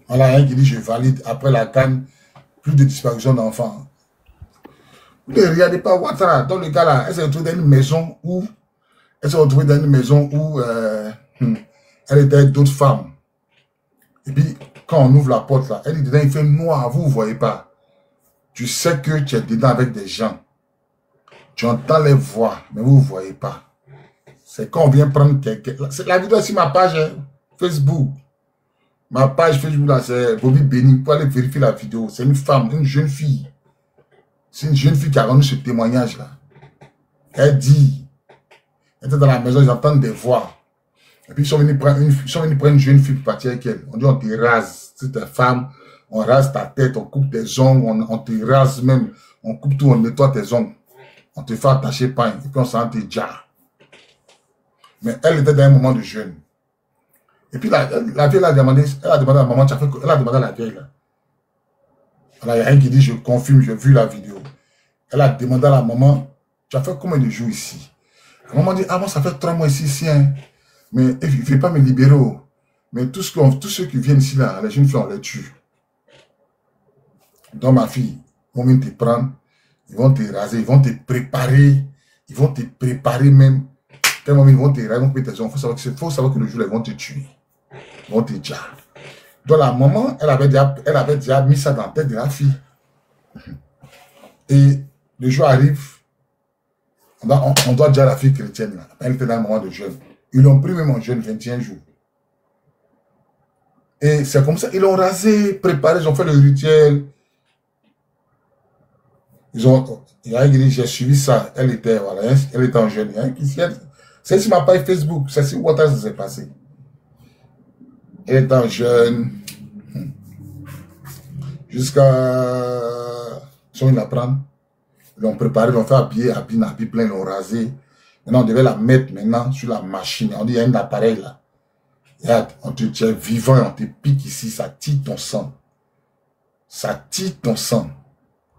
Voilà un qui dit je valide après la canne. Plus de disparition d'enfants. Vous ne regardez pas Ouattara. Dans le cas là, elle s'est retrouvée dans une maison où elle était avec d'autres femmes. Et puis, quand on ouvre la porte là, elle est dedans, il fait noir, vous ne voyez pas. Tu sais que tu es dedans avec des gens. Tu entends les voix, mais vous ne voyez pas. C'est quand on vient prendre quelqu'un. La vidéo sur ma page Facebook. Ma page Facebook là, c'est Bobby Béni. Pour aller vérifier la vidéo. C'est une femme, une jeune fille. C'est une jeune fille qui a rendu ce témoignage là. Elle dit, elle était dans la maison, ils entendent des voix. Et puis ils sont venus prendre une jeune fille pour partir avec elle. On dit on te rase. Si tu es femme, on rase ta tête, on coupe tes ongles, on te rase même. On coupe tout, on nettoie tes ongles. On te fait attacher pain. Et puis on s'en te déjà. Mais elle était dans un moment de jeûne. Et puis la vieille a demandé à la maman, elle a demandé à la vieille là. Alors il y a un qui dit je confirme, j'ai vu la vidéo. Elle a demandé à la maman, tu as fait combien de jours ici? À un moment dit, ah bon, ça fait 3 mois ici, hein. Mais il ne veut pas me libérer. Mais tous ceux qui viennent ici, là, les jeunes filles, on les tue. Donc, ma fille, ils vont même te prendre, ils vont te raser, ils vont te préparer. Ils vont te préparer même. Quel moment ils vont te raser, ils vont couper tes ongles. Il faut savoir que le jour, ils vont te tuer. Ils vont te dire. Donc, la maman, elle avait déjà mis ça dans la tête de la fille. Et le jour arrive, on doit dire à la fille chrétienne, là. Elle était dans un moment de jeûne. Ils l'ont pris même en jeûne 21 jours. Et c'est comme ça, ils l'ont rasé, préparé, ils ont fait le rituel. J'ai suivi ça, elle était en jeûne. C'est sur ma page Facebook, c'est sur WhatsApp ça s'est passé. Elle est en jeûne. Jusqu'à... Ils sont venus la prendre. Ils l'ont préparé, ils l'ont fait habiller plein, ils l'ont rasé. Maintenant, on devait la mettre maintenant sur la machine. On dit, il y a un appareil là. Regarde, tu es vivant et on te pique ici, ça tire ton sang. Ça tire ton sang.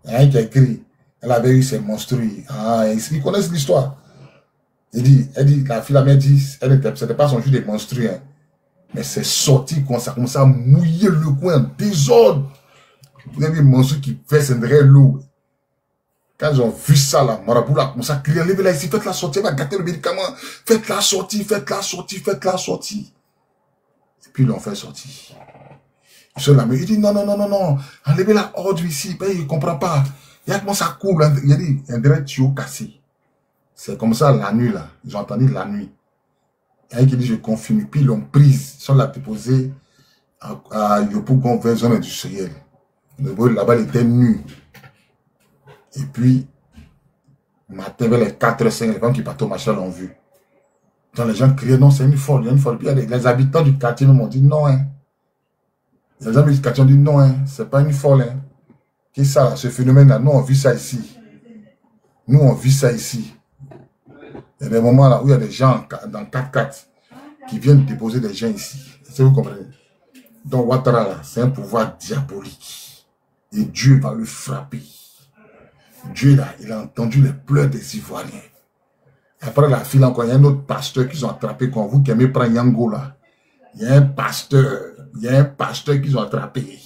Il y a un qui a écrit, elle avait eu ses menstrues. Ah, ils connaissent l'histoire. Elle dit, la fille, la mère dit, c'était pas son jour de menstrues, hein. Mais c'est sorti quand ça commence à mouiller le coin, désordre. Vous avez vu les menstrues qui descendraient l'eau. Quand ils ont vu ça, la marabout a commencé à crier, levez-la ici, faites-la sortir, elle va gâter le médicament. Faites-la sortir, faites-la sortir, faites-la sortir. Et puis ils l'ont fait sortir. Ils sont là, mais il dit, non, enlevez-la hors ici, il ne comprend pas. Il y a comment ça coule, il a dit, un vrai tuyau cassé. C'est comme ça la nuit, là. Ils ont entendu la nuit. Il y a un qui dit, je confirme. Puis ils l'ont prise, ils sont là déposés à Yopougon, vers zone industrielle. Là-bas, il était nu. Et puis, matin, vers les 4h05, les femmes qui partent au marché l'ont vu. Donc les gens criaient, non, c'est une folle, il y a une folle. Puis les habitants du quartier m'ont dit, non, hein. Les habitants du quartier ont dit, non, hein, c'est pas une folle, hein. Qu'est-ce que ça, ce phénomène-là? Nous, on vit ça ici. Nous, on vit ça ici. Il y a des moments là où il y a des gens dans 4x4 qui viennent déposer des gens ici. Est-ce que vous comprenez? Donc, Ouattara, là, c'est un pouvoir diabolique. Et Dieu va le frapper. Dieu, là, il a entendu les pleurs des Ivoiriens. Après la file encore, il y a un autre pasteur qu'ils ont attrapé, quand vous qui aimez prendre Yango, là. Il y a un pasteur qu'ils ont attrapé.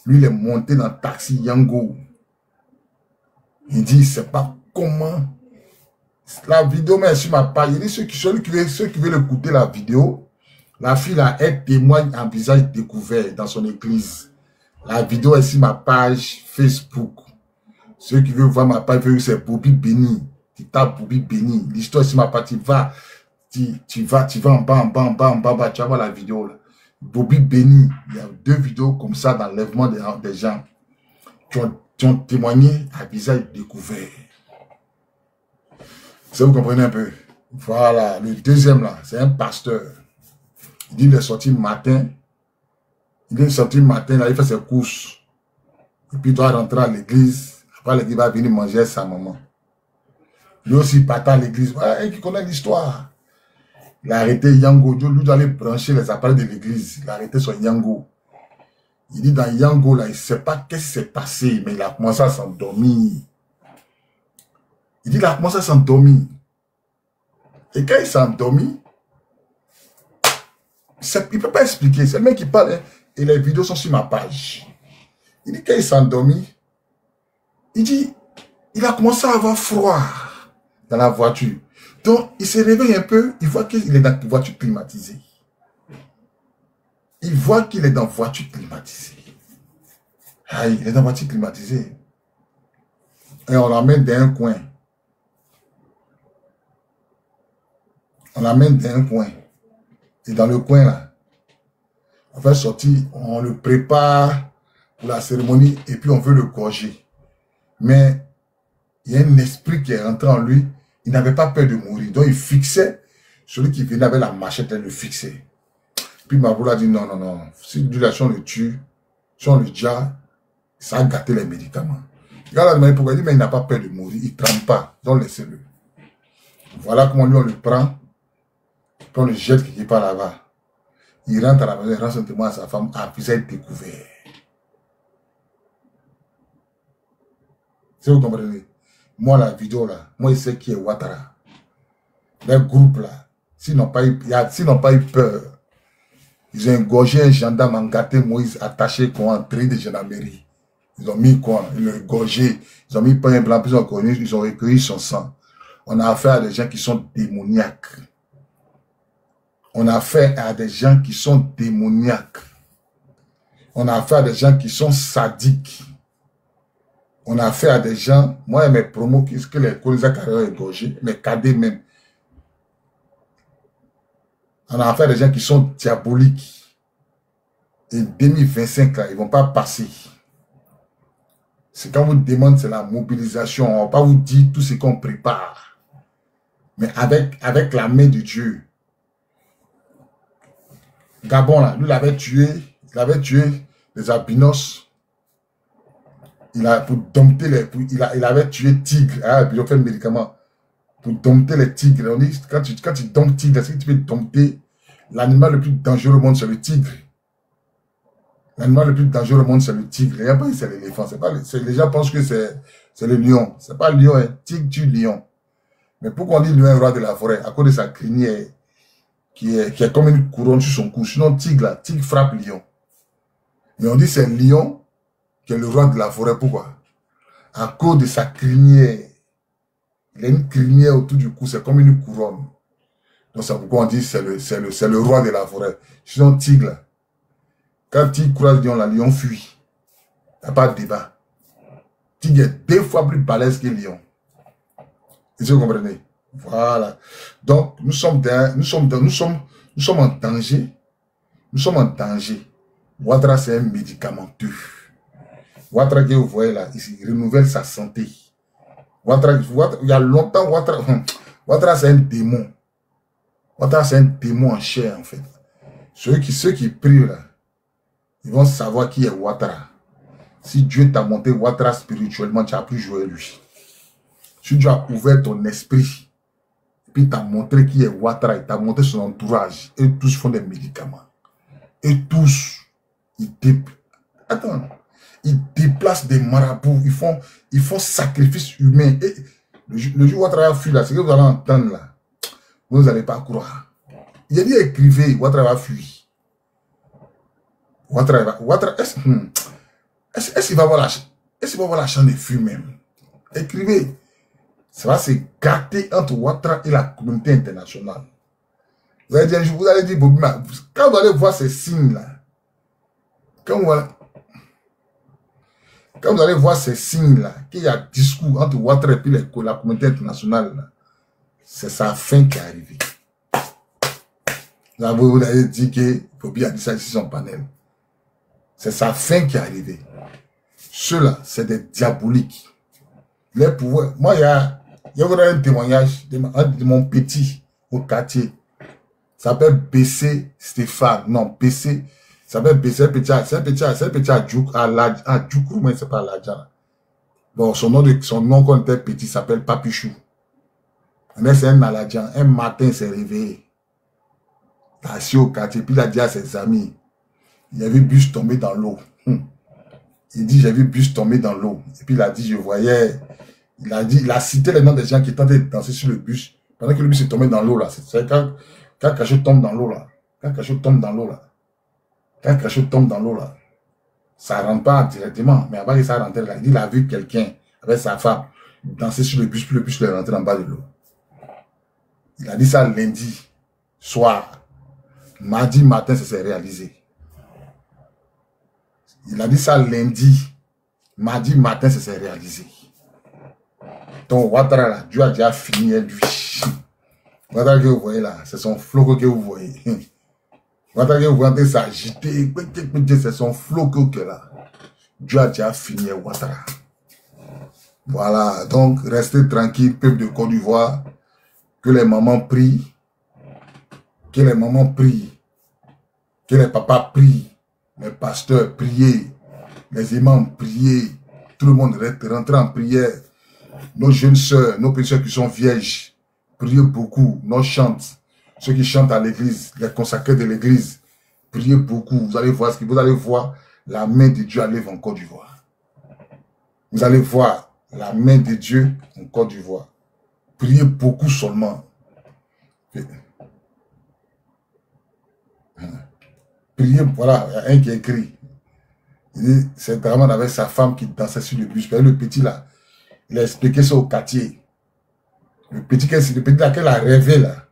Lui, il est monté dans le taxi Yango. Il dit, c'est pas comment. La vidéo, mais sur ma page, il dit, ceux qui veulent écouter la vidéo, la fille, là, elle témoigne en visage découvert dans son église. La vidéo est sur ma page Facebook. Ceux qui veulent voir ma page, c'est Bobby Béni. Tu tapes Bobby Béni. L'histoire est sur ma page, tu vas en bas, tu vas voir la vidéo, là. Bobby Béni, il y a 2 vidéos comme ça d'enlèvement des gens qui ont témoigné à visage découvert. Ça, vous comprenez un peu? Voilà, le deuxième là, c'est un pasteur. Il dit il est sorti le matin. Il est sorti le matin, là, il fait ses courses. Et puis il doit rentrer à l'église. Après l'église, il va venir manger avec sa maman. Lui aussi, il part à l'église. Ouais, qui connaît l'histoire. Il a arrêté Yango. Lui doit aller brancher les appareils de l'église. Il a arrêté son Yango. Il dit dans Yango, là, il ne sait pas qu'est-ce qui s'est passé, mais il a commencé à s'endormir. Il dit il a commencé à s'endormir. Et quand il s'est endormi, il ne peut pas expliquer. C'est le mec qui parle, hein, et les vidéos sont sur ma page. Il dit quand il s'est endormi, il dit il a commencé à avoir froid dans la voiture. Donc, il se réveille un peu, il voit qu'il est dans une voiture climatisée. Il voit qu'il est dans une voiture climatisée. Ah, il est dans une voiture climatisée. Et on l'emmène dans un coin. On l'emmène dans un coin. Et dans le coin, là, on va sortir, on le prépare pour la cérémonie et puis on veut le gorger. Mais il y a un esprit qui est rentré en lui. Il n'avait pas peur de mourir. Donc il fixait, celui qui venait avec la machette, il le fixait. Puis Maboula a dit non. Si on le tue, si on le tue, ça a gâté les médicaments. Regarde la manière pourquoi il dit mais il n'a pas peur de mourir. Il ne tremble pas. Donc laissez-le. Voilà comment lui on le prend. Puis on le jette quelque part là-bas. Il rentre à la maison, il rend son témoin à sa femme à visage découvert. Si vous comprenez. moi, la vidéo là, moi, il sait qui est Ouattara. Les groupes là, s'ils n'ont pas eu peur, ils ont égorgé un gendarme engâté Moïse attaché qu'on a entré de gendarmerie. Ils ont mis quoi? Ils l'ont égorgé. Ils ont mis pain blanc, puis ils ont recueilli son sang. On a affaire à des gens qui sont démoniaques. On a affaire à des gens qui sont démoniaques. On a affaire à des gens qui sont sadiques. On a affaire à des gens, moi, mes promos, que les colonisateurs carrières égorgés, mes cadets même. On a affaire à des gens qui sont diaboliques. Et 2025, là, ils ne vont pas passer. C'est quand on vous demande, c'est la mobilisation. On ne va pas vous dire tout ce qu'on prépare. Mais avec la main de Dieu. Gabon, là, lui, il avait tué les albinos. Il avait tué tigre. Ah, puis il a fait le médicament pour dompter les tigres. On dit, quand tu domptes tigre, c'est que tu peux dompter l'animal le plus dangereux au monde, c'est le tigre. L'animal le plus dangereux au monde, c'est le tigre. Et après, c'est l'éléphant. Les gens pensent que c'est le lion. C'est pas le lion, hein. Tigre tue lion. Mais pourquoi on dit lion est roi de la forêt? À cause de sa crinière qui est comme une couronne sur son cou. Sinon, tigre frappe lion. Mais on dit c'est lion qui est le roi de la forêt. Pourquoi? À cause de sa crinière. Il a une crinière autour du cou, c'est comme une couronne. Donc c'est pourquoi on dit c'est le roi de la forêt. Sinon, tigre, quand tigre croise lion, la lion fuit. Il n'y a pas de débat. Tigre est 2 fois plus balèze que lion. Est-ce que vous comprenez? Voilà. Donc, nous sommes en danger. Nous sommes en danger. Ouattara, c'est un médicamenteux. Ouattara, que vous voyez là, il renouvelle sa santé. Ouattara, il y a longtemps, Ouattara, c'est un démon. Ouattara, c'est un démon en chair, en fait. Ceux qui prient là, ils vont savoir qui est Ouattara. Si Dieu t'a monté Ouattara spirituellement, tu n'as plus joué lui. Si Dieu a ouvert ton esprit, et puis t'a montré qui est Ouattara, il t'a montré son entourage, et tous font des médicaments. Et tous, ils déplacent des marabouts, ils font sacrifice humain. Et le jour où Ouattara fuit là, ce que vous allez entendre là, vous n'allez pas croire. Il a dit écrivez, Ouattara va fuir. Ouattara, est-ce qu'il va avoir la chance de fuir même? Écrivez. Ça va se gâter entre Ouattara et la communauté internationale. Vous allez dire, Bobima, quand vous allez voir ces signes-là, quand vous allez voir ces signes-là, qu'il y a discours entre Ouattara et puis la communauté internationale, c'est sa fin qui est arrivée. Vous avez dit que Bobby a dit ça ici son panel. C'est sa fin qui est arrivée. Ceux-là, c'est des diaboliques. Les pouvoirs. Moi, il y a un témoignage de mon petit au quartier. Ça s'appelle BC Stéphane. Non, BC. Ça s'appelle BC. C'est un petit à Djoukrou, mais c'est pas Ladja. Bon, son nom quand il était petit s'appelle Papichou. Mais c'est un Maladjan. Un matin, il s'est réveillé. Assis au quartier. Puis il a dit à ses amis, il a vu bus tomber dans l'eau. Il dit, j'ai vu bus tomber dans l'eau. Et puis il a dit, je voyais. Il a cité les noms des gens qui tentaient de danser sur le bus. Pendant que le bus est tombé dans l'eau là. C'est quand Cachot tombe dans l'eau là. Quand Cachot tombe dans l'eau là. Quand Cachot tombe dans l'eau là. Ça rentre pas directement. Mais avant que ça rentre là, il a vu quelqu'un avec sa femme danser sur le bus. Puis le bus est rentré en bas de l'eau. Il a dit ça lundi soir. Mardi matin, ça s'est réalisé. Il a dit ça lundi. Mardi matin, ça s'est réalisé. Donc, Ouattara, là, Dieu a déjà fini lui. Ouattara que vous voyez là, c'est son flot que vous voyez. Ouattara que vous voyez s'agiter, c'est son flot que là. Dieu a déjà fini Ouattara. Voilà, donc restez tranquille, peuple de Côte d'Ivoire. Que les mamans prient. Que les mamans prient. Que les papas prient. Les pasteurs priez. Les imams priez. Tout le monde rentre en prière. Nos jeunes sœurs, nos petites sœurs qui sont vierges, priez beaucoup. Nos chantes, ceux qui chantent à l'église, les consacrés de l'église, priez beaucoup. Vous allez voir la main de Dieu aller en Côte d'Ivoire. Vous allez voir la main de Dieu en Côte d'Ivoire. Priez beaucoup seulement. Priez, voilà, il y a un qui écrit. Il dit, c'est Draman avec sa femme qui dansait sur le bus. Le petit là, il a expliqué ça au quartier. Le petit là qu'elle a rêvé là.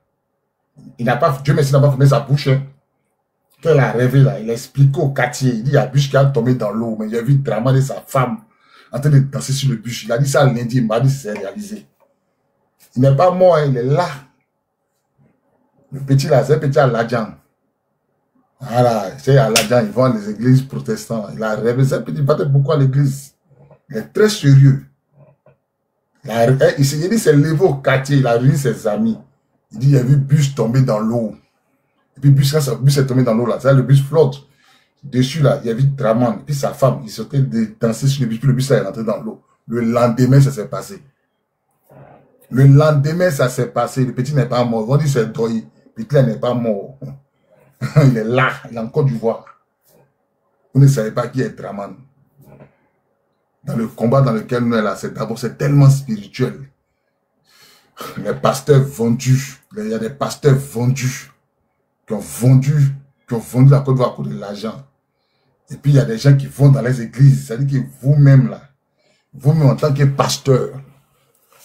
Il n'a pas, Dieu merci, il n'a pas fermé sa bouche. Hein. Qu'elle a rêvé là, il a expliqué au quartier. Il dit, il y a un bus qui a tombé dans l'eau. Mais il a vu Draman et sa femme en train de danser sur le bus. Il a dit ça lundi, mardi, c'est réalisé. Il n'est pas mort, hein, il est là. Le petit là, c'est un petit à l'Adjan. Voilà, c'est à l'Adjan, ils vont les églises protestantes. Il a rêvé, c'est un petit, il va beaucoup à l'église. Il est très sérieux. Il s'est levé au quartier, il a réuni ses amis. Il dit, il a vu le bus tomber dans l'eau. Et puis, quand le bus est tombé dans l'eau, là, le bus flotte. Dessus, là, il y a vu Draman. Et puis, sa femme, il sortait de danser sur le bus. Puis, le bus, là, est rentré dans l'eau. Le lendemain, ça s'est passé. Le lendemain, ça s'est passé. Le petit n'est pas mort. On dit, c'est droit. Le petit, là, n'est pas mort. Il est là. Il est en Côte d'Ivoire. Vous ne savez pas qui est Draman. Dans le combat dans lequel nous sommes là, d'abord, c'est tellement spirituel. Les pasteurs vendus, il y a des pasteurs vendus qui ont vendu la Côte d'Ivoire pour de l'argent. Et puis il y a des gens qui vont dans les églises. C'est-à-dire que vous-même là, vous-même en tant que pasteur,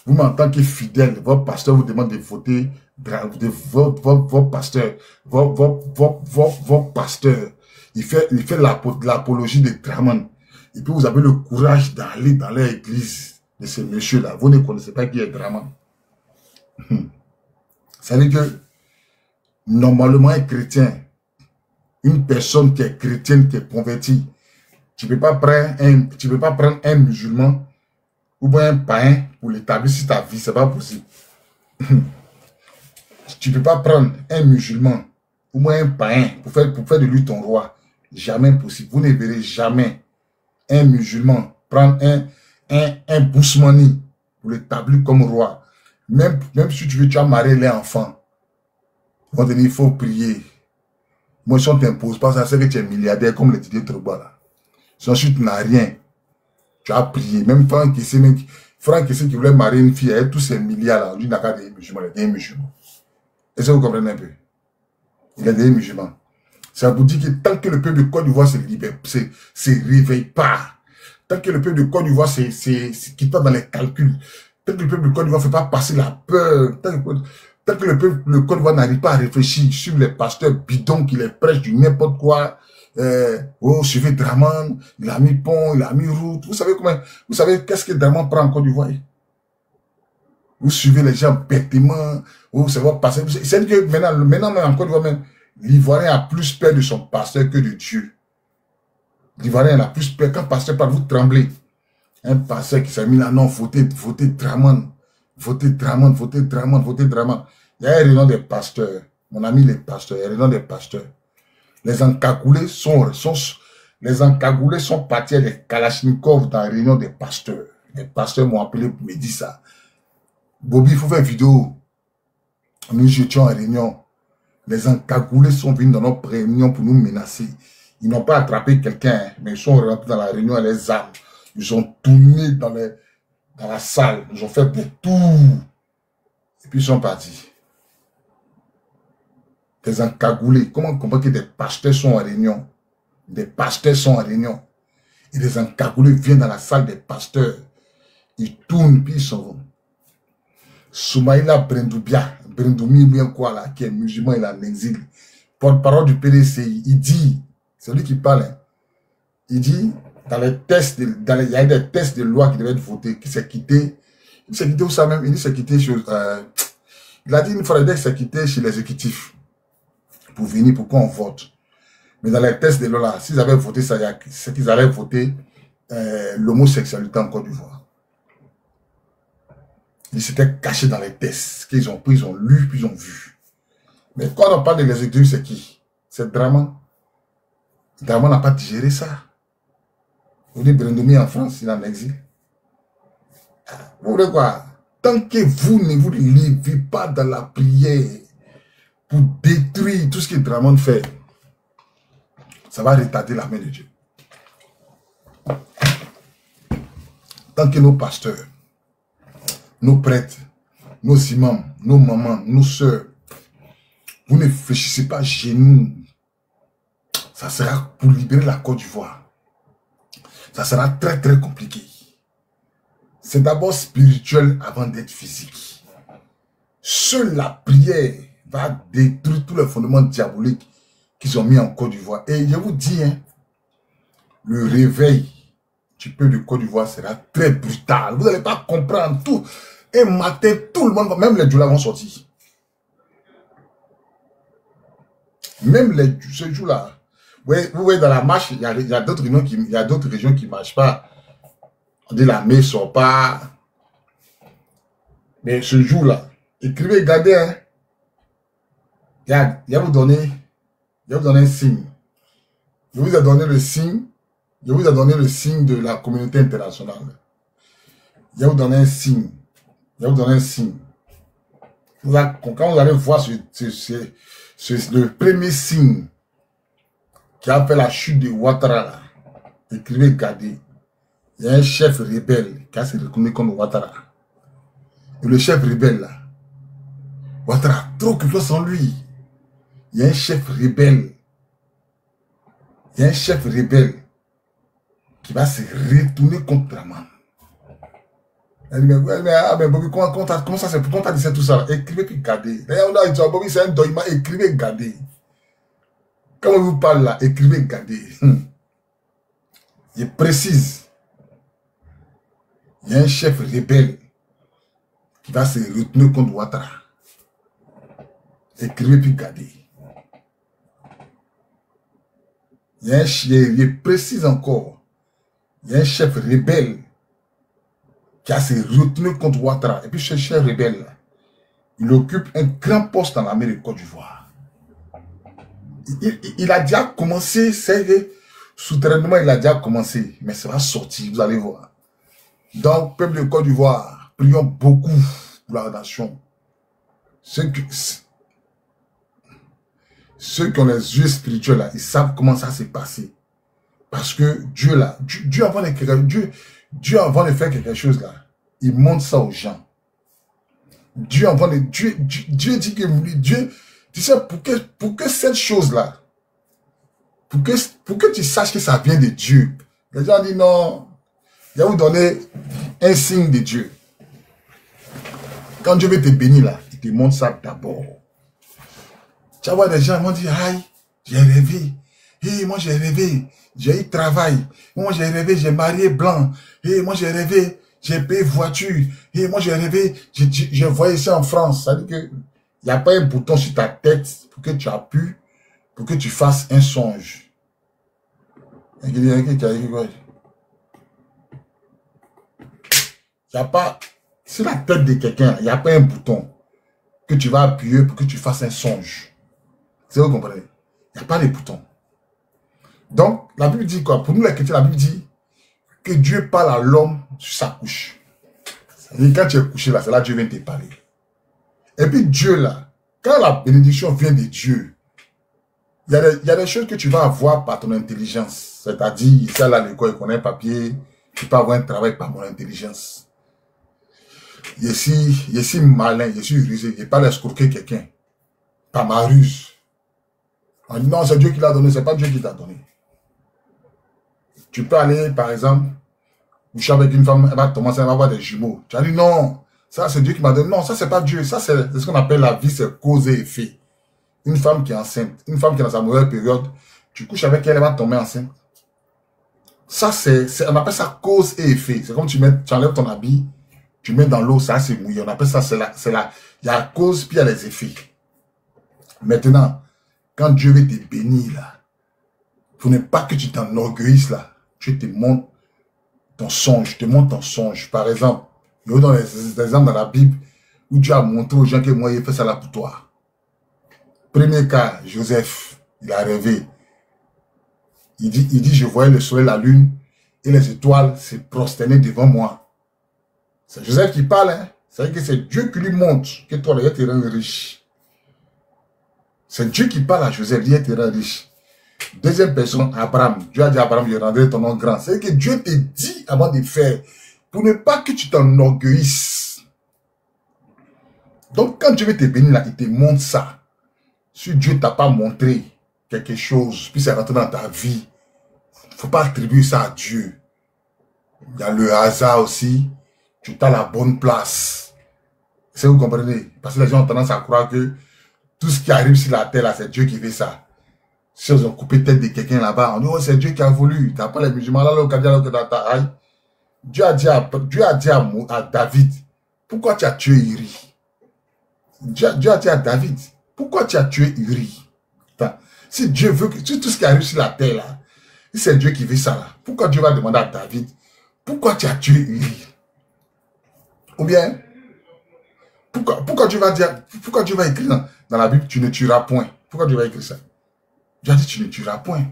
vous-même en tant que fidèle, votre pasteur vous demande de voter votre pasteur, votre pasteur. Il fait l'apologie de Draman. Et puis vous avez le courage d'aller dans l'église de ce monsieur-là. Vous ne connaissez pas qui est Draman. C'est-à-dire que, normalement, un chrétien, une personne qui est chrétienne, qui est convertie, tu ne peux pas prendre un musulman ou bien un païen pour l'établir sur ta vie, c'est pas possible. Tu ne peux pas prendre un musulman ou bien un païen pour faire de lui ton roi. Jamais possible. Vous ne verrez jamais un musulman prendre un bousmani pour l'établir comme roi. Même si tu as marié les enfants, il faut prier. Moi, si on ne t'impose pas ça, c'est que tu es milliardaire comme le Didier Drogba là. Si ensuite tu n'as rien, tu as prié. Même Franck Kessé qui voulait marier une fille, avec tous ces milliards là, lui n'a qu'à des musulmans, il est des musulmans. Est-ce que vous comprenez un peu? Il est des musulmans. Ça vous dit que tant que le peuple de Côte d'Ivoire se réveille pas, tant que le peuple de Côte d'Ivoire qui tombe dans les calculs, tant que le peuple de Côte d'Ivoire ne fait pas passer la peur, tant que le peuple de Côte d'Ivoire n'arrive pas à réfléchir sur les pasteurs bidons qui les prêchent du n'importe quoi, oh, suivez Draman, il a mis pont, il a mis route, vous savez qu'est-ce que Draman prend en Côte d'Ivoire? Vous suivez les gens bêtement, oh, ça va passer. C'est que maintenant même en Côte d'Ivoire, l'Ivoirien a plus peur de son pasteur que de Dieu. L'Ivoirien a plus peur. Quand le pasteur parle, vous tremblez. Un pasteur qui s'est mis là, non, votez Draman. Votez Draman, votez Draman, votez Draman. Il y a un réunion des pasteurs. Mon ami les pasteurs, il y a un réunion des pasteurs. Les encagoulés sont partis à des Kalachnikov dans la réunion des pasteurs. Les pasteurs m'ont appelé pour me dire ça. Bobby, il faut faire une vidéo. Nous étions en réunion. Les encagoulés sont venus dans notre réunion pour nous menacer. Ils n'ont pas attrapé quelqu'un, mais ils sont rentrés dans la réunion avec les armes. Ils ont tourné dans la salle. Ils ont fait des tours. Et puis ils sont partis. Des encagoulés. Comment on comprend que des pasteurs sont en réunion? Des pasteurs sont en réunion. Et des encagoulés viennent dans la salle des pasteurs. Ils tournent, puis ils s'en vont. Soumaïla Brendoumi, bien quoi là, qui est musulman, il est en exil. Porte-parole du PDC, il dit, c'est lui qui parle, hein, il dit, dans les tests, il y a des tests de loi qui devaient être votés, qui s'est quitté. Il s'est quitté où ça même? Il s'est quitté chez, il a dit une fois qu'il s'est quitté chez l'exécutif pour venir, pour qu'on vote. Mais dans les tests de loi là, s'ils avaient voté ça, c'est qu'ils allaient voter l'homosexualité en Côte d'Ivoire. Ils s'étaient cachés dans les tests qu'ils ont pris, ils ont lu, puis ils ont vu. Mais quand on parle de l'exécutif, c'est qui? C'est Draman. Draman n'a pas digéré ça. Vous dites Brendoumi en France, il est en exil. Vous voulez quoi? Tant que vous ne vous levez pas dans la prière pour détruire tout ce que Draman fait, ça va retarder la main de Dieu. tant que nos pasteurs, nos prêtres, nos imams, nos mamans, nos soeurs, vous ne réfléchissez pas chez nous, ça sera pour libérer la Côte d'Ivoire. Ça sera très très compliqué. C'est d'abord spirituel avant d'être physique. Seule la prière va détruire tous les fondements diaboliques qui sont mis en Côte d'Ivoire. Et je vous dis, hein, le réveil du peuple de Côte d'Ivoire sera très brutal. Vous n'allez pas comprendre tout. Un matin, tout le monde, même les Djoula vont sortir. Même ce jour-là, vous voyez dans la marche, il y a d'autres régions qui ne marchent pas. On dit la mer ne sort pas. Mais ce jour-là, écrivez, regardez, hein. Il va vous donner un signe. Je vous ai donné le signe. Je vous ai donné le signe de la communauté internationale. Il va vous donner un signe. Il va vous donner un signe. Quand vous allez voir le premier signe qui a fait la chute de Ouattara, là, écrivez, regardez. Il y a un chef rebelle qui a se reconnu comme Ouattara. Et le chef rebelle, là, Ouattara a trop confiance en lui. Il y a un chef rebelle. Il y a un chef rebelle qui va se retourner contre Draman. Elle dit, mais Bobby, comment ça se fait? Pourquoi t'as dit tout ça? Écrivez puis gardez. Bobby, c'est un document, écrivez, gardez. Quand on vous parle là, écrivez, gardez. Je précise. Il y a un chef rebelle qui va se retenir contre Ouattara. Écrivez puis gardez. Je précise encore. Il y a un chef rebelle qui a se retenu contre Ouattara. Et puis ce chef rebelle, il occupe un grand poste dans l'armée de Côte d'Ivoire. Il a déjà commencé, souterrainement, il a déjà commencé. Mais ça va sortir, vous allez voir. Donc, peuple de Côte d'Ivoire, prions beaucoup pour la nation. Ceux qui ont les yeux spirituels, là, ils savent comment ça s'est passé. Parce que Dieu, là, Dieu avant de faire quelque chose, là, il montre ça aux gens. Dieu dit que Dieu, tu sais, pour que cette chose-là, pour que tu saches que ça vient de Dieu, les gens disent non, il va vous donner un signe de Dieu. Quand Dieu veut te bénir, là, il te montre ça d'abord. Tu vas voir des gens, ils vont dire, aïe, j'ai rêvé. Hey, moi j'ai rêvé, j'ai eu travail. Moi j'ai rêvé, j'ai marié blanc. Hey, moi j'ai rêvé, j'ai payé voiture. Hey, moi j'ai rêvé, j'ai voyagé en France. Ça veut dire qu'il n'y a pas un bouton sur ta tête pour que tu appuies, pour que tu fasses un songe. Il n'y a pas, sur la tête de quelqu'un, il n'y a pas un bouton que tu vas appuyer pour que tu fasses un songe. C'est vous comprenez? Il n'y a pas de bouton. Donc, la Bible dit quoi? Pour nous les chrétiens, la Bible dit que Dieu parle à l'homme sur sa couche. Et quand tu es couché là, c'est là que Dieu vient te parler. Et puis Dieu là, quand la bénédiction vient de Dieu, il y a des choses que tu vas avoir par ton intelligence. C'est-à-dire, ici là, l'école, il connaît un papier, tu peux avoir un travail par mon intelligence. Je suis malin, je suis rusé, je ne vais pas escroquer quelqu'un. Par ma ruse. On dit non, c'est Dieu qui l'a donné, c'est pas Dieu qui t'a donné. Tu peux aller, par exemple, coucher avec une femme, elle va commencer à avoir des jumeaux. Tu as dit non, ça c'est Dieu qui m'a donné. Non, ça c'est pas Dieu. Ça c'est ce qu'on appelle la vie, c'est cause et effet. Une femme qui est enceinte, une femme qui est dans sa mauvaise période, tu couches avec elle, elle va tomber enceinte. Ça on appelle ça cause et effet. C'est comme tu enlèves ton habit, tu mets dans l'eau, ça c'est mouillé. On appelle ça, il y a la cause puis il y a les effets. Maintenant, quand Dieu veut te bénir là, il ne faut pas que tu t'enorgueillisses là. Dieu te montre ton songe, Par exemple, il y a dans les exemples dans la Bible où Dieu a montré aux gens que moi, il fait ça là pour toi. Premier cas, Joseph, il a rêvé. Il dit, je voyais le soleil, la lune et les étoiles se prosterner devant moi. C'est Joseph qui parle, hein. C'est-à-dire que c'est Dieu qui lui montre que toi, là, tu es riche. C'est Dieu qui parle à Joseph, il te rend riche. Deuxième personne, Abraham. Dieu a dit à Abraham, je rendrai ton nom grand. C'est que Dieu te dit avant de faire Pour ne pas que tu t'enorgueillisses. Donc, quand Dieu veut te bénir, là, il te montre ça. Si Dieu ne t'a pas montré quelque chose, puis c'est rentré dans ta vie, il ne faut pas attribuer ça à Dieu. Il y a le hasard aussi. Tu as la bonne place. C'est vous comprenez? Parce que les gens ont tendance à croire que tout ce qui arrive sur la terre, là, c'est Dieu qui fait ça. Si ils ont coupé tête de quelqu'un là-bas, on dit, oh, c'est Dieu qui a voulu. Tu n'as pas les musulmans là, Dieu a dit à David, pourquoi tu as tué Uri? Dieu a dit à David, pourquoi tu as tué Uri? Si Dieu veut que tout ce qui arrive sur la terre là, si c'est Dieu qui veut ça là, pourquoi Dieu va demander à David, pourquoi tu as tué Uri? Ou bien, pourquoi Dieu va écrire dans la Bible, tu ne tueras point? Pourquoi Dieu va écrire ça? Dieu a dit, tu ne tueras point.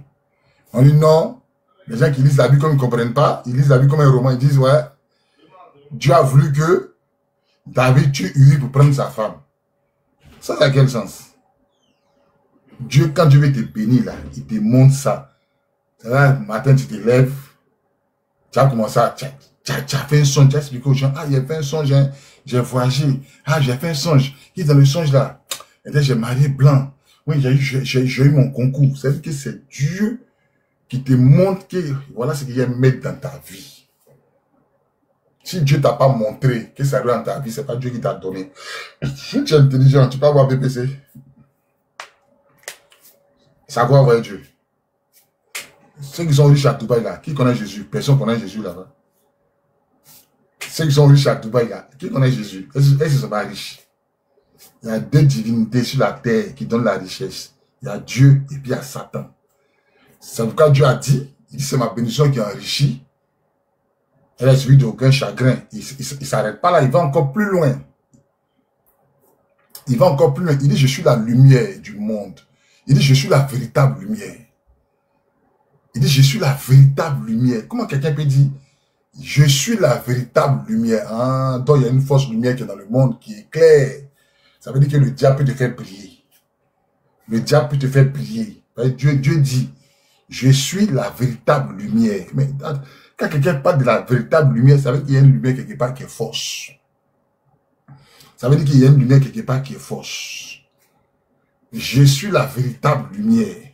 On dit non. Les gens qui lisent la Bible comme ils ne comprennent pas, ils lisent la Bible comme un roman, ils disent, ouais, Dieu a voulu que David tue Uri pour prendre sa femme. Ça, c'est à quel sens? Dieu, quand Dieu veut te bénir, là, il te montre ça. Là, le matin, tu te lèves, tu as commencé à... Tu as fait un songe, tu as expliqué aux gens, ah, j'ai fait un songe, j'ai voyagé, ah, j'ai fait un songe. Qui est dans le songe là? Et j'ai marié blanc. Oui, j'ai eu mon concours. C'est-à-dire que c'est Dieu qui te montre que voilà ce qu'il y a à mettre dans ta vie. Si Dieu ne t'a pas montré que ça arrive dans ta vie, ce n'est pas Dieu qui t'a donné. Si tu es intelligent, tu peux avoir BPC. Ça va avoir Dieu. Ceux qui sont riches à Dubaï là, qui connaît Jésus? Personne ne connaît Jésus là-bas. Ceux qui sont riches à Dubaï là, qui connaît Jésus? Est-ce qu'ils ne sont pas riches? Il y a deux divinités sur la terre qui donnent la richesse. Il y a Dieu et puis il y a Satan. C'est pourquoi Dieu a dit, il dit c'est ma bénédiction qui enrichit. Elle est suivie d'aucun chagrin. Il ne s'arrête pas là, il va encore plus loin. Il va encore plus loin. Il dit je suis la lumière du monde. Il dit je suis la véritable lumière. Il dit je suis la véritable lumière. Comment quelqu'un peut dire je suis la véritable lumière? Ah, donc il y a une fausse lumière qui est dans le monde qui est claire. Ça veut dire que le diable peut te faire briller. Le diable peut te faire briller. Dieu dit, je suis la véritable lumière. Mais quand quelqu'un parle de la véritable lumière, ça veut dire qu'il y a une lumière quelque part qui est fausse. Ça veut dire qu'il y a une lumière quelque part qui est fausse. Je suis la véritable lumière.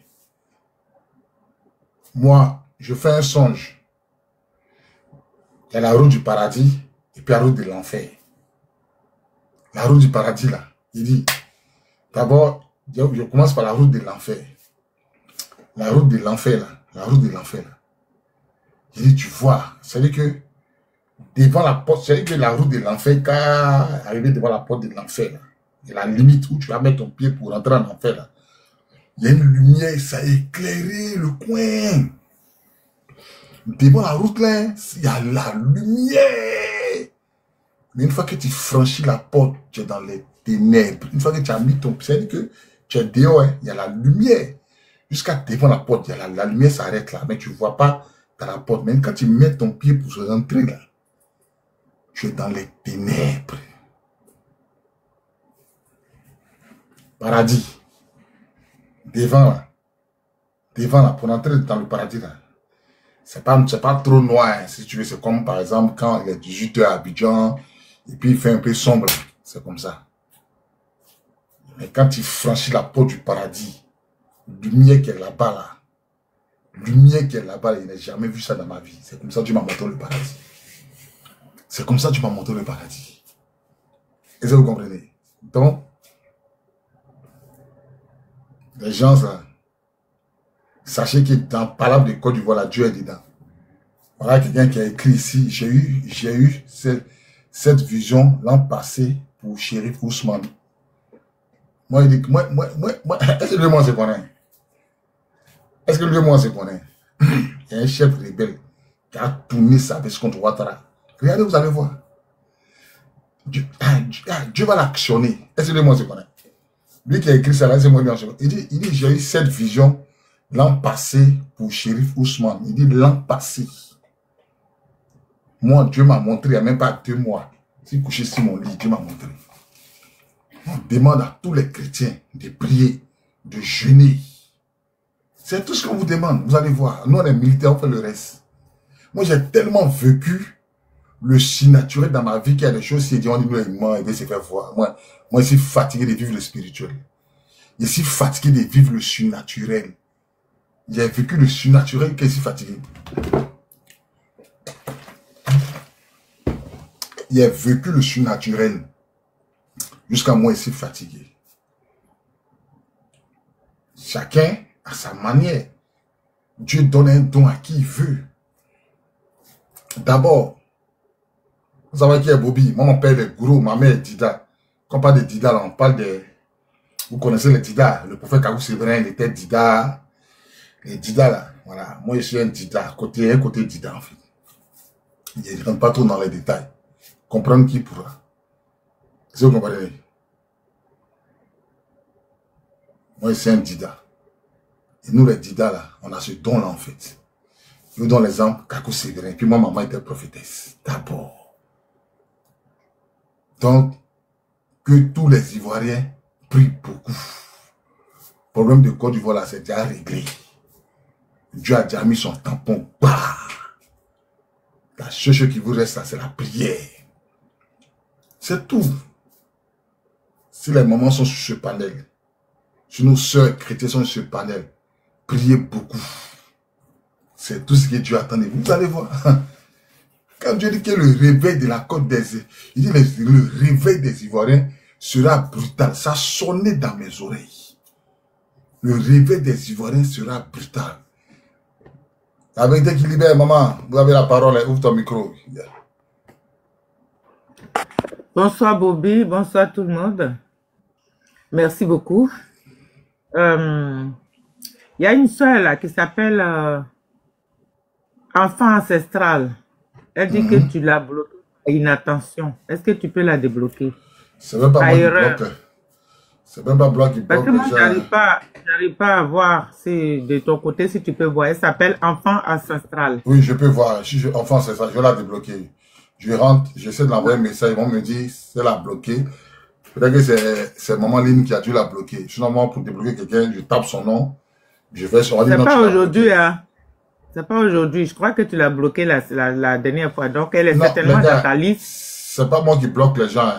Moi, je fais un songe. Il y a la route du paradis et puis la route de l'enfer. La route du paradis, là. Il dit, d'abord, je commence par la route de l'enfer. La route de l'enfer, là. La route de l'enfer, là. Il dit, tu vois, c'est-à-dire que devant la porte, c'est-à-dire que la route de l'enfer, quand arrivé devant la porte de l'enfer, là, et la limite où tu vas mettre ton pied pour rentrer en enfer, là, il y a une lumière, ça a éclairé le coin. Devant la route, là, il y a la lumière. Mais une fois que tu franchis la porte, tu es dans les ténèbres. Une fois que tu as mis ton pied, c'est-à-dire que tu es dehors, hein, il y a la lumière. Jusqu'à devant la porte, il y a la lumière s'arrête là, mais tu ne vois pas dans la porte. Mais quand tu mets ton pied pour rentrer là, tu es dans les ténèbres. Paradis. Devant là, pour entrer dans le paradis là. C'est pas trop noir, hein, si tu veux. C'est comme par exemple quand il est 18 h à Abidjan, et puis il fait un peu sombre. C'est comme ça. Mais quand tu franchis la porte du paradis, lumière qui est là-bas, là. Lumière qui est là-bas, je n'ai jamais vu ça dans ma vie. C'est comme ça que Dieu m'a montré le paradis. C'est comme ça que tu m'as montré le paradis. Est-ce que vous comprenez? Donc, les gens, là, sachez que dans la parole de Côte d'Ivoire, là, Dieu est dedans. Voilà quelqu'un qui a écrit ici, j'ai eu cette vision l'an passé pour Chérif Ousmane. Moi, il dit que moi, est-ce que lui-moi se connaît? Est-ce que lui-moi se connaît? Il y a un chef rebelle qui a tourné sa veste contre Ouattara. Regardez, vous allez voir. Dieu va l'actionner. Est-ce que lui-moi se connaît? Lui qui a écrit ça là, c'est moi lui en second. Il dit j'ai eu cette vision l'an passé pour Chérif Ousmane. Il dit l'an passé. Moi, Dieu m'a montré, il n'y a même pas 2 mois. Si couché sur mon lit, Dieu m'a montré. On demande à tous les chrétiens de prier, de jeûner. C'est tout ce qu'on vous demande. Vous allez voir. Nous, on est militaires, on fait le reste. Moi, j'ai tellement vécu le surnaturel dans ma vie, qu'il y a des choses, si on dit, moi, il se faire voir. Moi, je suis fatigué de vivre le spirituel. Je suis fatigué de vivre le surnaturel. J'ai vécu le surnaturel que je suis fatigué. J'ai vécu le surnaturel jusqu'à moi, je suis fatigué. Chacun a sa manière. Dieu donne un don à qui il veut. D'abord, vous savez qui est Bobby? Moi, mon père est gros, ma mère est Dida. Quand on parle de Dida, là, on parle de... Vous connaissez les Dida. Le prophète Kakou Séverin, il était Dida. Les Dida, là. Voilà. Moi, je suis un Dida. Côté Dida, en fait. Je ne rentre pas trop dans les détails. Comprendre qui pourra. Est-ce que vous comprenez? Moi, je suis un Dida. Et nous, les Dida, là, on a ce don-là, en fait. Je vous donne l'exemple, Kakou Séverin. Puis moi, maman était prophétesse. D'abord. Donc, que tous les Ivoiriens prient beaucoup. Le problème de Côte d'Ivoire, là, c'est déjà réglé. Dieu a déjà mis son tampon. Bah! La seule chose qui vous reste, là, c'est la prière. C'est tout. Si les mamans sont sur ce panel, si nos sœurs chrétiennes sont sur ce panel, priez beaucoup. C'est tout ce que Dieu attend de vous. Vous allez voir. Quand Dieu dit que le réveil de la côte des... Il dit le réveil des Ivoiriens sera brutal. Ça sonnait dans mes oreilles. Le réveil des Ivoiriens sera brutal. La vérité qui libère, maman. Vous avez la parole. Ouvre ton micro. Bonsoir Bobby. Bonsoir tout le monde. Merci beaucoup. Il y a une soeur là qui s'appelle Enfant Ancestral. Elle dit que tu l'as bloquée à inattention. Est-ce que tu peux la débloquer? C'est même pas moi qui bloque. C'est même pas moi qui bloque. Parce que moi, j'arrive pas à voir de ton côté si tu peux voir. Elle s'appelle Enfant Ancestral. Oui, je peux voir. Si Enfant Ancestral, je vais la débloquer. Je rentre, j'essaie de l'envoyer un message. Ils vont me dire c'est la bloquer. Peut-être que c'est Maman Lynn qui a dû la bloquer. Sinon, moi, pour débloquer quelqu'un, je tape son nom. Je fais sur... C'est pas aujourd'hui, hein. C'est pas aujourd'hui. Je crois que tu l'as bloqué la dernière fois. Donc, elle est certainement dans ta liste. C'est pas moi qui bloque les gens.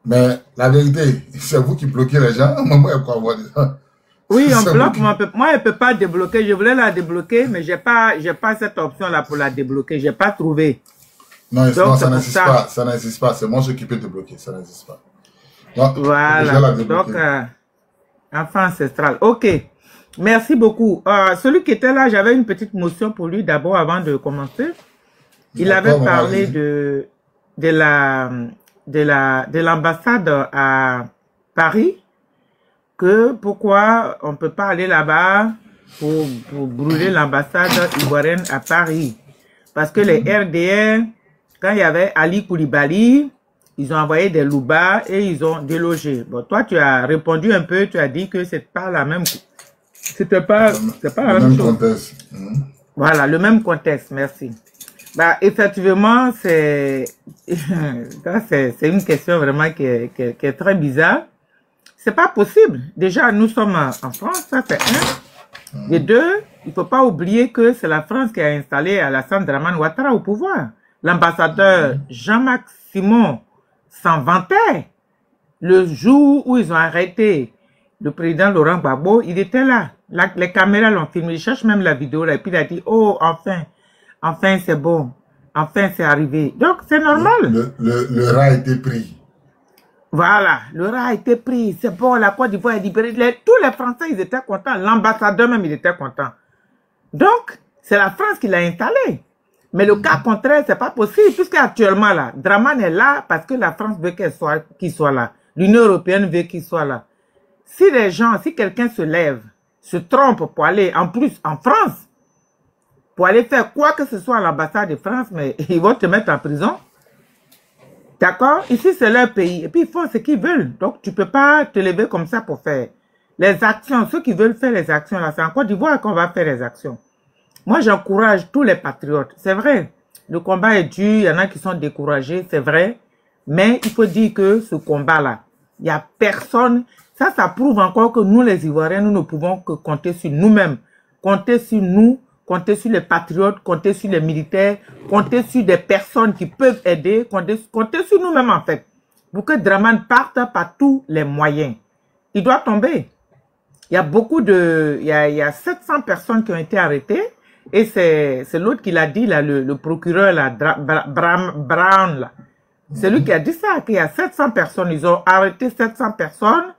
Mais la vérité, c'est vous qui bloquez les gens. Moi, quoi voir des gens. Oui, on bloque. Moi, elle ne peut pas débloquer. Je voulais la débloquer, mais j'ai pas cette option-là pour la débloquer. J'ai pas trouvé. Non, donc, ça n'existe pas. Ça n'existe pas. C'est moi qui peux débloquer. Ça n'existe pas. Donc, voilà. Donc, enfant ancestral. OK. Merci beaucoup. Celui qui était là, j'avais une petite motion pour lui d'abord avant de commencer. Il avait parlé de l'ambassade à Paris, que pourquoi on ne peut pas aller là-bas pour brûler l'ambassade ivoirienne à Paris. Parce que les RDR, quand il y avait Ali Koulibaly, ils ont envoyé des loubas et ils ont délogé. Bon, toi, tu as répondu un peu, tu as dit que c'est pas la même... C'était pas la même chose. Contexte. Voilà, le même contexte, merci. Bah, effectivement, c'est une question vraiment qui est très bizarre. C'est pas possible. Déjà, nous sommes en France, ça c'est un. Et deux, il faut pas oublier que c'est la France qui a installé Alassane Dramane Ouattara au pouvoir. L'ambassadeur Jean-Marc Simon s'en vantait. Le jour où ils ont arrêté le président Laurent Gbagbo, il était là. Les caméras l'ont filmé. Il cherche même la vidéo là. Et puis il a dit, oh, enfin c'est bon. Enfin c'est arrivé. Donc c'est normal. Le rat a été pris. Voilà, le rat a été pris. C'est bon, la Côte d'Ivoire est libérée. Tous les Français, ils étaient contents. L'ambassadeur même, il était content. Donc, c'est la France qui l'a installé. Mais le cas contraire, c'est pas possible. Puisque actuellement, là, Dramane est là parce que la France veut qu'il soit là. L'Union européenne veut qu'il soit là. Si les gens, si quelqu'un se lève, se trompe pour aller, en plus, en France, pour aller faire quoi que ce soit à l'ambassade de France, mais ils vont te mettre en prison. D'accord? Ici, c'est leur pays. Et puis, ils font ce qu'ils veulent. Donc, tu ne peux pas te lever comme ça pour faire les actions. Ceux qui veulent faire les actions, là, c'est en Côte d'Ivoire qu'on va faire les actions. Moi, j'encourage tous les patriotes. C'est vrai. Le combat est dur. Il y en a qui sont découragés. C'est vrai. Mais il faut dire que ce combat-là, il n'y a personne. Ça prouve encore que nous, les Ivoiriens, nous ne pouvons que compter sur nous-mêmes. Compter sur nous comptez sur les patriotes, comptez sur les militaires, comptez sur des personnes qui peuvent aider, comptez sur nous-mêmes en fait, pour que Dramane parte par tous les moyens. Il doit tomber. Il y a beaucoup de... Il y a 700 personnes qui ont été arrêtées. Et c'est l'autre qui l'a dit, là, le procureur, là, Brown, là. C'est lui qui a dit ça, qu'il y a 700 personnes. Ils ont arrêté 700 personnes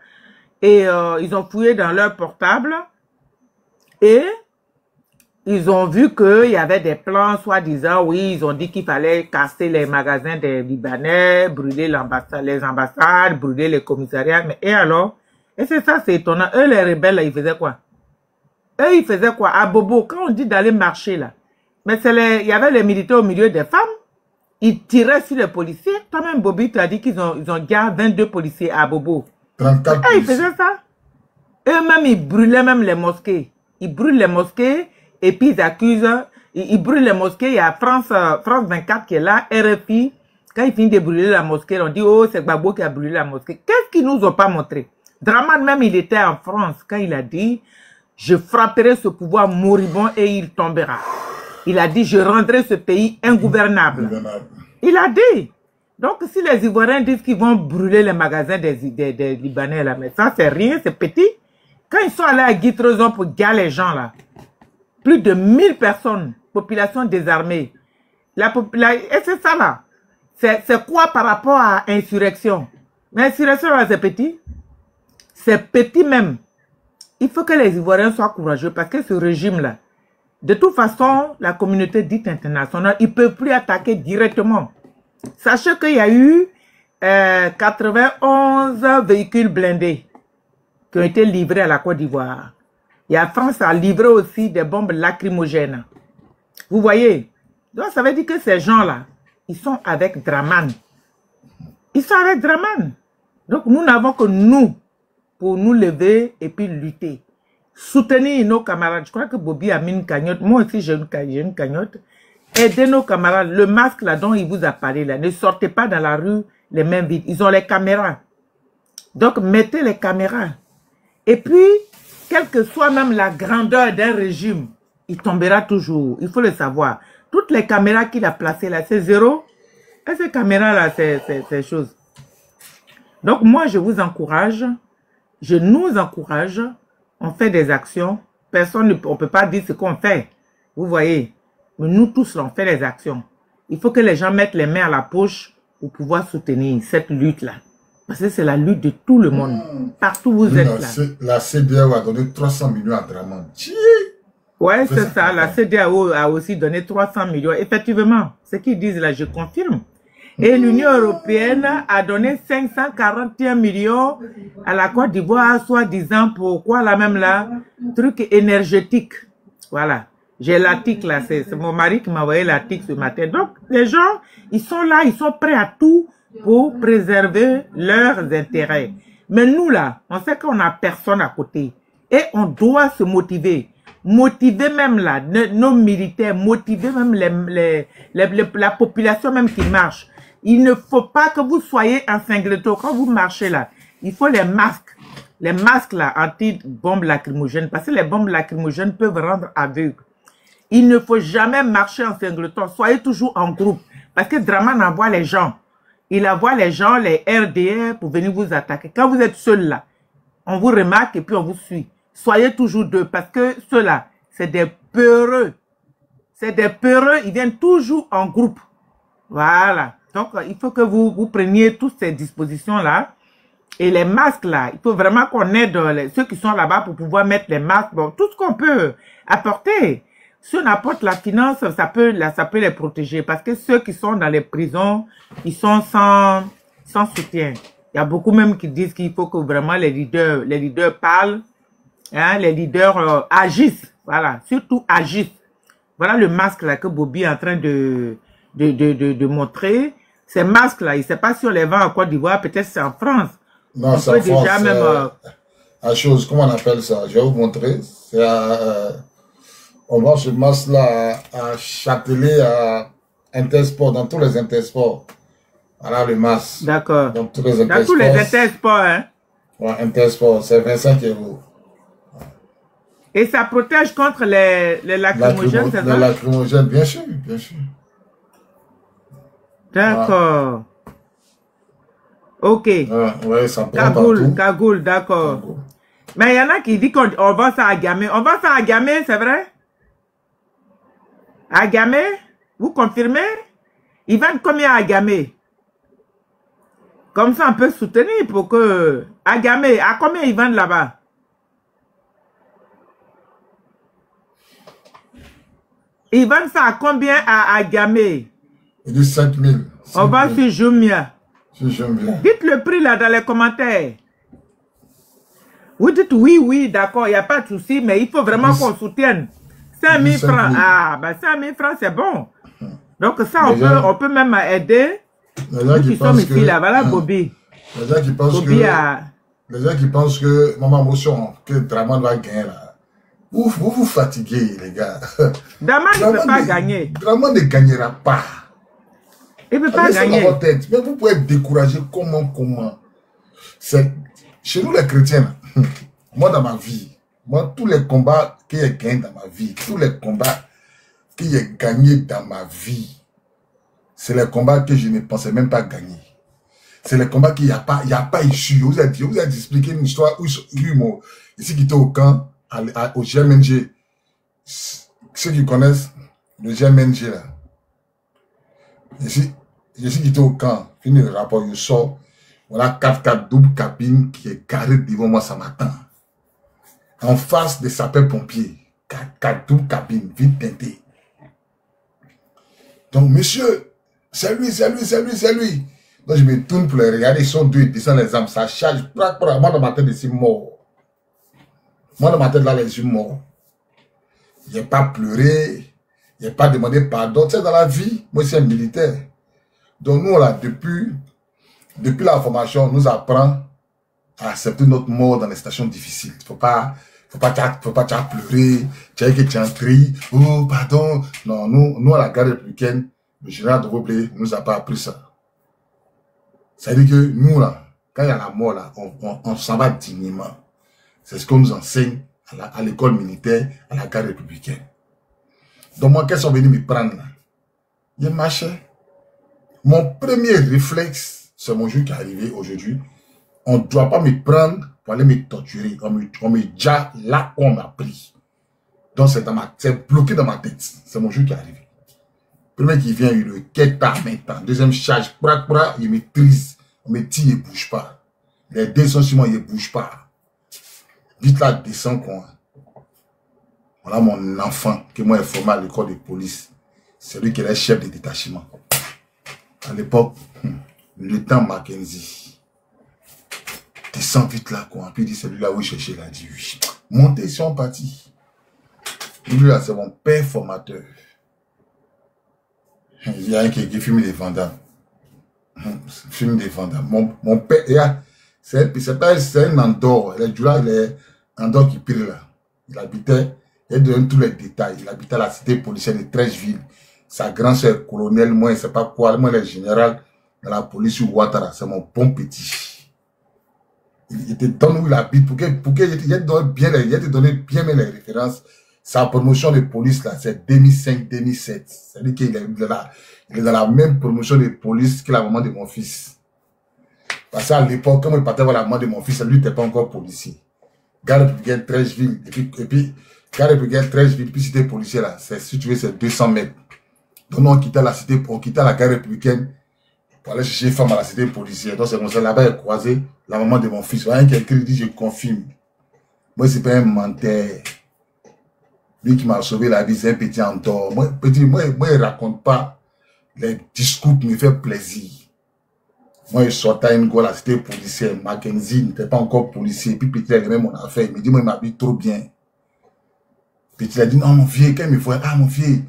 et ils ont fouillé dans leur portable. Et ils ont vu qu'il y avait des plans, soi-disant, oui, ils ont dit qu'il fallait casser les magasins des Libanais, brûler les ambassades, brûler les commissariats. Mais et alors? Et c'est ça, c'est étonnant. Eux, les rebelles, là, ils faisaient quoi? Eux, ils faisaient quoi? À Bobo, quand on dit d'aller marcher, là, mais il y avait les militaires au milieu des femmes. Ils tiraient sur les policiers. Toi-même, Bobby, tu as dit qu'ils ont gardé 22 policiers à Bobo. 34 et ils faisaient ça. Eux-mêmes, ils brûlaient même les mosquées. Ils brûlent les mosquées et puis ils accusent. Ils brûlent les mosquées. Il y a France 24 qui est là, RFI. Quand ils finissent de brûler la mosquée, on dit, oh, c'est Gbagbo qui a brûlé la mosquée. Qu'est-ce qu'ils nous ont pas montré? Dramane même, il était en France quand il a dit, je frapperai ce pouvoir moribond et il tombera. Il a dit, je rendrai ce pays ingouvernable. Il a dit. Donc, si les Ivoiriens disent qu'ils vont brûler les magasins des Libanais, là, mais ça, c'est rien, c'est petit. Quand ils sont allés à Guy-Trezon pour galer les gens, là, plus de 1000 personnes, population désarmée. Et c'est ça, là. C'est quoi par rapport à insurrection? L'insurrection, là, c'est petit. C'est petit même. Il faut que les Ivoiriens soient courageux parce que ce régime-là, de toute façon, la communauté dite internationale, ils ne peuvent plus attaquer directement. Sachez qu'il y a eu 91 véhicules blindés qui ont été livrés à la Côte d'Ivoire. Et la France a livré aussi des bombes lacrymogènes. Vous voyez? Donc, ça veut dire que ces gens-là, ils sont avec Dramane. Ils sont avec Dramane. Donc, nous n'avons que nous pour nous lever et puis lutter. Soutenir nos camarades. Je crois que Bobby a mis une cagnotte. Moi aussi, j'ai une cagnotte. Aidez nos camarades. Le masque là dont il vous a parlé là, ne sortez pas dans la rue les mains vides. Ils ont les caméras. Donc, mettez les caméras. Et puis, quelle que soit même la grandeur d'un régime, il tombera toujours. Il faut le savoir. Toutes les caméras qu'il a placées là, c'est zéro. Et ces caméras là, c'est chose. Donc, moi, je vous encourage. Je nous encourage. On fait des actions. Personne, on ne peut pas dire ce qu'on fait. Vous voyez. Mais nous tous, on fait des actions. Il faut que les gens mettent les mains à la poche pour pouvoir soutenir cette lutte-là. Parce que c'est la lutte de tout le monde. Partout où vous êtes là. La CEDEAO a donné 300 millions à Dramane. Ouais, c'est ça. La CEDEAO a aussi donné 300 millions. Effectivement, ce qu'ils disent là, je confirme. Et l'Union européenne a donné 541 millions à la Côte d'Ivoire, soi-disant pourquoi la même là, truc énergétique. Voilà. J'ai l'article là, c'est mon mari qui m'a envoyé l'article ce matin. Donc, les gens, ils sont là, ils sont prêts à tout pour préserver leurs intérêts. Mais nous là, on sait qu'on n'a personne à côté. Et on doit se motiver. Motiver même là, nos militaires, motiver même la population même qui marche. Il ne faut pas que vous soyez en singleton. Quand vous marchez là, il faut les masques. Les masques là, anti-bombes lacrymogènes. Parce que les bombes lacrymogènes peuvent rendre aveugle. Il ne faut jamais marcher en singleton. Soyez toujours en groupe. Parce que Dramane envoie les gens. Il envoie les gens, les RDR, pour venir vous attaquer. Quand vous êtes seul là, on vous remarque et puis on vous suit. Soyez toujours deux. Parce que ceux-là, c'est des peureux. C'est des peureux. Ils viennent toujours en groupe. Voilà. Donc, il faut que vous preniez toutes ces dispositions-là. Et les masques, là, il faut vraiment qu'on aide ceux qui sont là-bas pour pouvoir mettre les masques. Bon, tout ce qu'on peut apporter. Si on apporte la finance, ça peut les protéger. Parce que ceux qui sont dans les prisons, ils sont sans soutien. Il y a beaucoup même qui disent qu'il faut que vraiment les leaders parlent. Hein, les leaders agissent. Voilà, surtout agissent. Voilà le masque là que Bobby est en train de montrer. Ces masques-là, il ne sait pas si on les vend en Côte d'Ivoire, peut-être c'est en France. Non, c'est en France. Déjà même, à chose, comment on appelle ça? Je vais vous montrer. C'est on vend ce masque-là à Châtelet, à Intersport, dans tous les Intersports. Voilà le masque. D'accord. Dans tous les Intersports. Dans tous les Intersports, hein? Ouais, Intersport, c'est 25 €. Et ça protège contre les lacrymogènes, c'est Les ça? lacrymogènes, bien sûr, bien sûr. D'accord. Ok. Ouais, ça prend Cagoule, partout. cagoule, d'accord. Mais il y en a qui disent qu'on vend ça à Gamay. On vend ça à Gamay, c'est vrai? À Gamay? Vous confirmez? Ils vendent combien à Gamay? Comme ça, on peut soutenir pour que... À Gamay, à combien ils vendent là-bas? Ils vendent ça à combien à Gamay? Il dit 5 000. On va sur Jumia. J'aime bien. Dites le prix là dans les commentaires. Vous dites oui, oui, d'accord, il n'y a pas de souci, mais il faut vraiment qu'on soutienne. 5 000 francs. Ah, ben 5 000 francs, c'est bon. Donc ça, on peut même aider. Nous qui sommes ici, là, voilà Bobby. Les gens qui pensent Bobby les gens qui pensent que Maman Motion, que Draman va gagner là. Vous vous fatiguez, les gars. Draman ne peut pas gagner. Draman ne gagnera pas. Il ne peut pas gagner. Dans votre tête. Mais vous pouvez être découragé comment. Chez nous les chrétiens, moi dans ma vie, tous les combats que j'ai gagnés dans ma vie, tous les combats que j'ai gagnés dans ma vie, c'est les combats que je ne pensais même pas gagner. C'est les combats qu'il n'y a pas issue. Vous avez expliqué une histoire où ici qui était au camp, au GMNG. Ceux qui connaissent le GMNG là. Ici qui était au camp, fini le rapport, je sors. Voilà 4x4 double cabine qui est carré devant moi ce matin. En face des sapeurs-pompiers. 4x4 double cabine, vite teintée. Donc, monsieur, c'est lui. Donc, je me tourne pour les regarder, ils sont deux, ils descendent les armes, ça charge. Moi, dans ma tête, je suis mort. Moi, dans ma tête, là, je suis mort. Je n'ai pas pleuré, je n'ai pas demandé pardon. Tu sais, dans la vie, moi, c'est un militaire. Donc, nous, là, depuis la formation, on nous apprend à accepter notre mort dans les situations difficiles. Il ne faut pas pleurer, tu as que tu as un cri, oh, pardon. Non, nous, à la garde républicaine, le général de Voblé nous a pas appris ça. Ça veut dire que nous, là, quand il y a la mort, là, on s'en va dignement. C'est ce qu'on nous enseigne à l'école militaire, à la garde républicaine. Donc, moi, qu'est-ce qu'on venus me prendre, là? Il marchait. Mon premier réflexe, c'est mon jour qui est arrivé aujourd'hui. On ne doit pas me prendre pour aller me torturer. On me déjà là où on m'a pris. Donc c'est bloqué dans ma tête. C'est mon jour qui est arrivé. Premier qui vient, il le quête maintenant. Deuxième charge, il me trise. On me tire, il ne bouge pas. Les deux sont sur moi, il ne bouge pas. Vite là, descend quoi. Voilà mon enfant que moi j'ai formé à l'école de police. C'est lui qui est le chef de détachement. À l'époque, le temps Mackenzie. Descends vite là, quoi. Puis il dit, celui-là où il cherchait, il a dit oui. Montez sur un parti. Lui là, c'est mon père formateur. Il y a un qui filme des Vandams. Filme des Vandams. Mon père, c'est un Andorre. Il est Andorre qui pire là. Il habitait, il donne tous les détails. Il habitait à la cité policière de Trècheville. Sa grande soeur colonel, moi, je ne sais pas quoi, moi, le général de la police ou Ouattara, c'est mon bon petit. Il te donne où il habite, pour qu'il te donne bien les références. Sa promotion de police, là, c'est 2005-2007. C'est-à-dire qu'il est dans la même promotion de police que la maman de mon fils. Parce qu'à l'époque, quand il partait voir la maman de mon fils, lui, il n'était pas encore policier. Garde républicaine, Trècheville, et puis, garde républicaine, Trècheville, puis cité policière, là, si tu veux, c'est 200 mètres. Donc, nous, on quittait la gare républicaine pour aller chercher une femme à la cité policière. Donc, c'est comme ça, là-bas, il croisé la maman de mon fils. Rien quelqu'un dit, je confirme. Moi, c'est pas un menteur. Lui qui m'a sauvé la vie, c'est un petit Andorre. Moi, il raconte pas les discours qui me fait plaisir. Moi, je sortais à une go à la cité policière. Mackenzie n'était pas encore policier. Puis, petit, il a aimé mon affaire. Il me dit, moi, il m'habille trop bien. Petit, il a dit, non, mon vieux, quand il me voit, ah, mon vieux,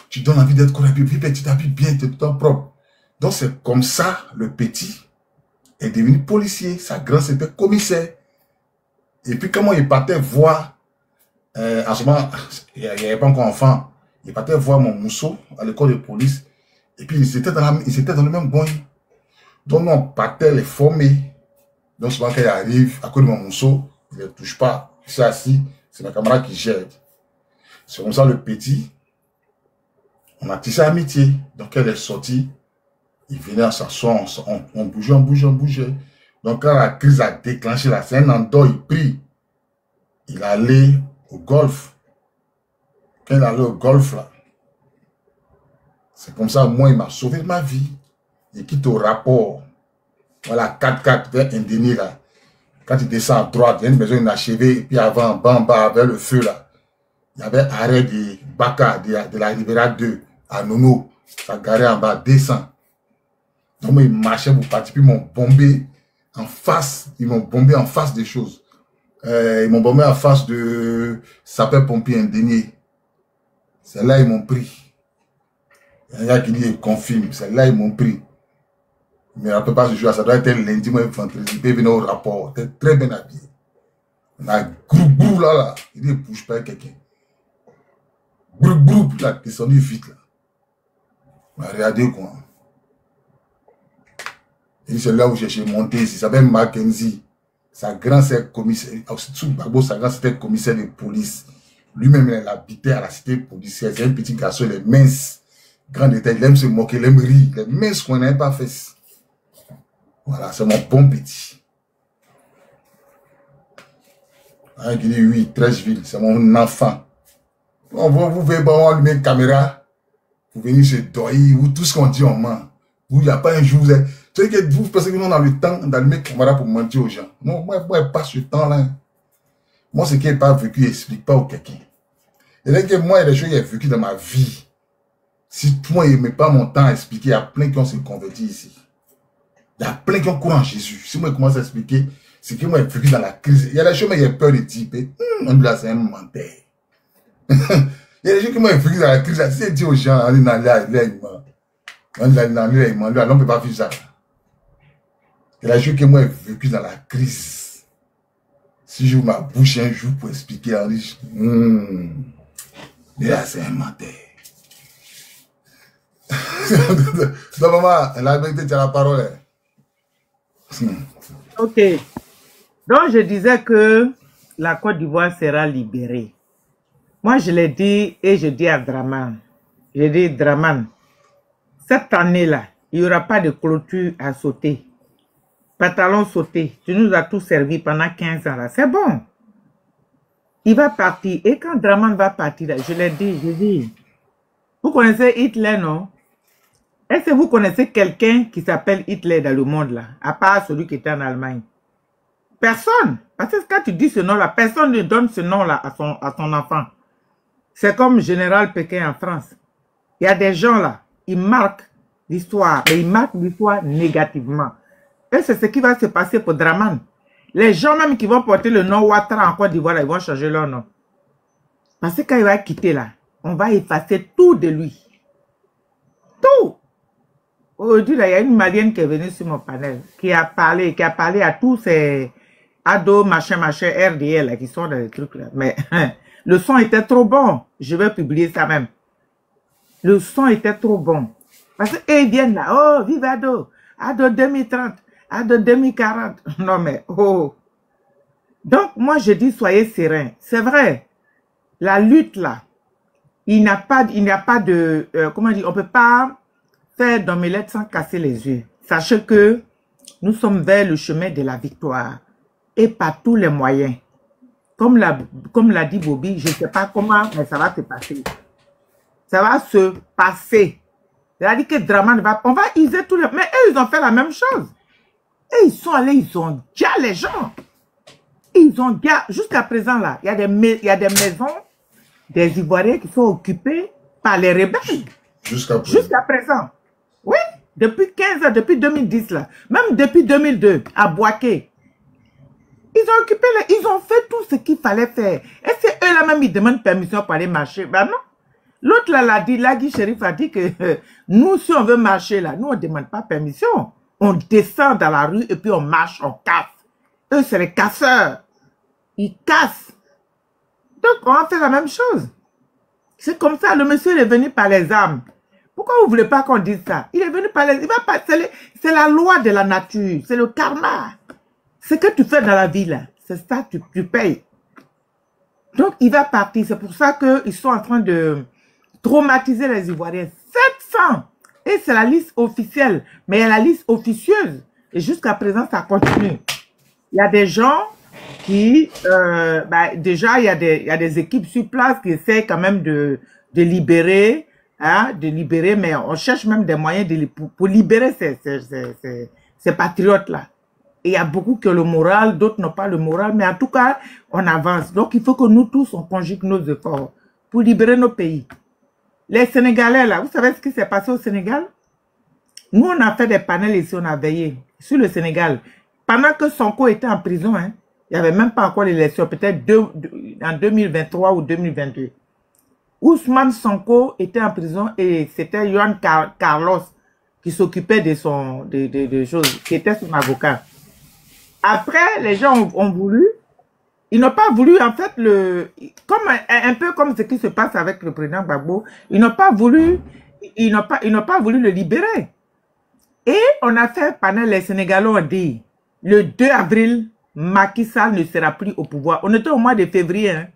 tu donnes envie d'être correct, puis petit, tu t'habilles bien, tu es tout le temps propre. Donc, c'est comme ça, le petit est devenu policier. Sa grand, c'était commissaire. Et puis, comment il partait voir, à ce moment, il n'y avait pas encore enfant, il partait voir mon mousseau à l'école de police. Et puis, ils étaient dans le même boy. Donc, nous, on partait les former. Donc, souvent, quand il arrive, à cause de mon mousseau, il ne touche pas. Je suis assis, C'est ma camarade qui gère. C'est comme ça, le petit, on a tissé amitié. Donc, elle est sortie. Il venait à s'asseoir, on bougeait. Donc, quand la crise a déclenché, là, c'est un endroit, il prie. Il allait au golf. Quand il allait au golf, là, c'est comme ça, moi, il m'a sauvé ma vie. Il quitte au rapport. Voilà, 4-4 vers Indéni, là. Quand il descend à droite, il y a une maison inachevée, et puis avant, en bas, vers le feu, là, il y avait arrêt de Baka, de la Rivera 2, à Nono. Ça garait en bas, descend. Donc, moi, ils marchaient pour partir, puis ils m'ont bombé en face. Ils m'ont bombé en face des choses. Ils m'ont bombé en face de sapeur-pompier Indéni. C'est là ils m'ont pris. Il y a un gars qui dit, il confirme. C'est là ils m'ont pris. Mais on ne peut pas se jouer, ça doit être lundi, moi, vendredi. Puis venir au rapport. T'es très bien habillé. On a grou là. Il dit, bouge pas quelqu'un. Grou, là, descendu vite là. On a regardé quoi. Il dit, c'est là où j'ai monté ici. Il s'appelle Mackenzie. Sa grand-sœur commissaire. Sous Gbagbo, sa grand-sœur c'était commissaire de police. Lui-même, il habitait à la cité policière. C'est un petit garçon, il est mince. Grand détail, il aime se moquer, il aime rire. Il est mince qu'on n'avait pas fait. Voilà, c'est mon bon petit. Hein, qui dit oui, Trècheville, c'est mon enfant. Vous pouvez allumer une caméra, vous venez se doyer, ou tout ce qu'on dit on ment. Vous, il n'y a pas un jour, vous êtes. Tu sais que vous pensez que nous, on a le temps d'allumer une caméra pour mentir aux gens. Non, moi, pas ce temps-là. Moi, ce qui n'est pas vécu, n'explique pas au quelqu'un. Et là, que moi, il y a des choses que j'ai vécues dans ma vie. Si toi, il ne met pas mon temps à expliquer, il y a plein qui ont se converti ici. Il y a plein qui ont couru en Jésus. Si moi, je commence à expliquer ce que moi, j'ai vécu dans la crise, il y a des choses, mais il y a peur de dire, on dit là, c'est un menteur. Il y a des choses que moi, j'ai vécu dans la crise, si je dis aux gens, on est dans l'alignement. On est dans l'alignement, on ne peut pas faire ça. Il y a des choses que moi, j'ai vécu dans la crise. Si j'ouvre ma bouche un jour pour expliquer, on dit, là, c'est un menteur. Donc, maman, la vérité, tu as la parole. Ok. Donc, je disais que la Côte d'Ivoire sera libérée. Moi, je l'ai dit et je dis à Draman. J'ai dit, Draman, cette année-là, il n'y aura pas de clôture à sauter. Pantalon sauté. Tu nous as tout servi pendant 15 ans là. C'est bon. Il va partir. Et quand Draman va partir, là, je l'ai dit, je dis, vous connaissez Hitler, non? Est-ce que vous connaissez quelqu'un qui s'appelle Hitler dans le monde là, à part celui qui était en Allemagne? Personne. Parce que quand tu dis ce nom-là, personne ne donne ce nom-là à son enfant. C'est comme Général Pékin en France. Il y a des gens là, ils marquent l'histoire, mais ils marquent l'histoire négativement. Et c'est ce qui va se passer pour Draman. Les gens même qui vont porter le nom Ouattara en Côte d'Ivoire, ils vont changer leur nom. Parce que quand il va quitter là, on va effacer tout de lui. Tout. Aujourd'hui, il y a une Malienne qui est venue sur mon panel, qui a parlé à tous ces ados, machin, RDL, là, qui sont dans les trucs là. Mais le son était trop bon. Je vais publier ça même. Le son était trop bon. Parce qu'ils viennent là, oh, vive ado, ado 2030, ado 2040. Non mais, oh. Donc, moi, je dis, soyez sereins. C'est vrai, la lutte là, il n'y a pas de, comment dire, on ne peut pas faire d'omelette sans casser les yeux. Sachez que nous sommes vers le chemin de la victoire et par tous les moyens. Comme l'a dit Bobby, je ne sais pas comment, mais ça va se passer. Ça va se passer. C'est-à-dire que Draman va, on va user tous les... Mais eux, ils ont fait la même chose. Et ils sont allés, ils ont déjà les gens. Ils ont déjà, jusqu'à présent là, il y a des maisons des Ivoiriens qui sont occupées par les rebelles. Jusqu'à présent. Oui, depuis 15 ans, depuis 2010 là, même depuis 2002, à Boaké. Ils ont occupé, ils ont fait tout ce qu'il fallait faire. Et c'est eux là même, ils demandent permission pour aller marcher. Ben non. L'autre là l'a dit, Lagui Chérif a dit que nous, si on veut marcher là, nous on ne demande pas permission. On descend dans la rue et puis on marche, on casse. Eux, c'est les casseurs. Ils cassent. Donc, on va faire la même chose. C'est comme ça, le monsieur est venu par les armes. Pourquoi vous ne voulez pas qu'on dise ça? Il est venu par les... Il va pas... C'est la loi de la nature. C'est le karma. Ce que tu fais dans la vie, là, c'est ça, tu payes. Donc, il va partir. C'est pour ça qu'ils sont en train de traumatiser les Ivoiriens. 700! Et c'est la liste officielle. Mais il y a la liste officieuse. Et jusqu'à présent, ça continue. Il y a des gens qui... déjà, il y a des équipes sur place qui essaient quand même de libérer. Hein, mais on cherche même des moyens pour libérer ces patriotes-là. Et il y a beaucoup qui ont le moral, d'autres n'ont pas le moral, mais en tout cas, on avance. Donc, il faut que nous tous, on conjugue nos efforts pour libérer nos pays. Les Sénégalais, là, vous savez ce qui s'est passé au Sénégal? Nous, on a fait des panels ici, on a veillé sur le Sénégal. Pendant que Sonko était en prison, hein, il n'y avait même pas encore l'élection, peut-être en 2023 ou 2022. Ousmane Sonko était en prison et c'était Juan Carlos qui s'occupait de choses, qui était son avocat. Après, les gens ont voulu, ils n'ont pas voulu, en fait, un peu comme ce qui se passe avec le président Gbagbo, ils n'ont pas voulu le libérer. Et on a fait pendant les Sénégalais ont dit, le 2 avril, Macky Sall ne sera plus au pouvoir. On était au mois de février. Hein.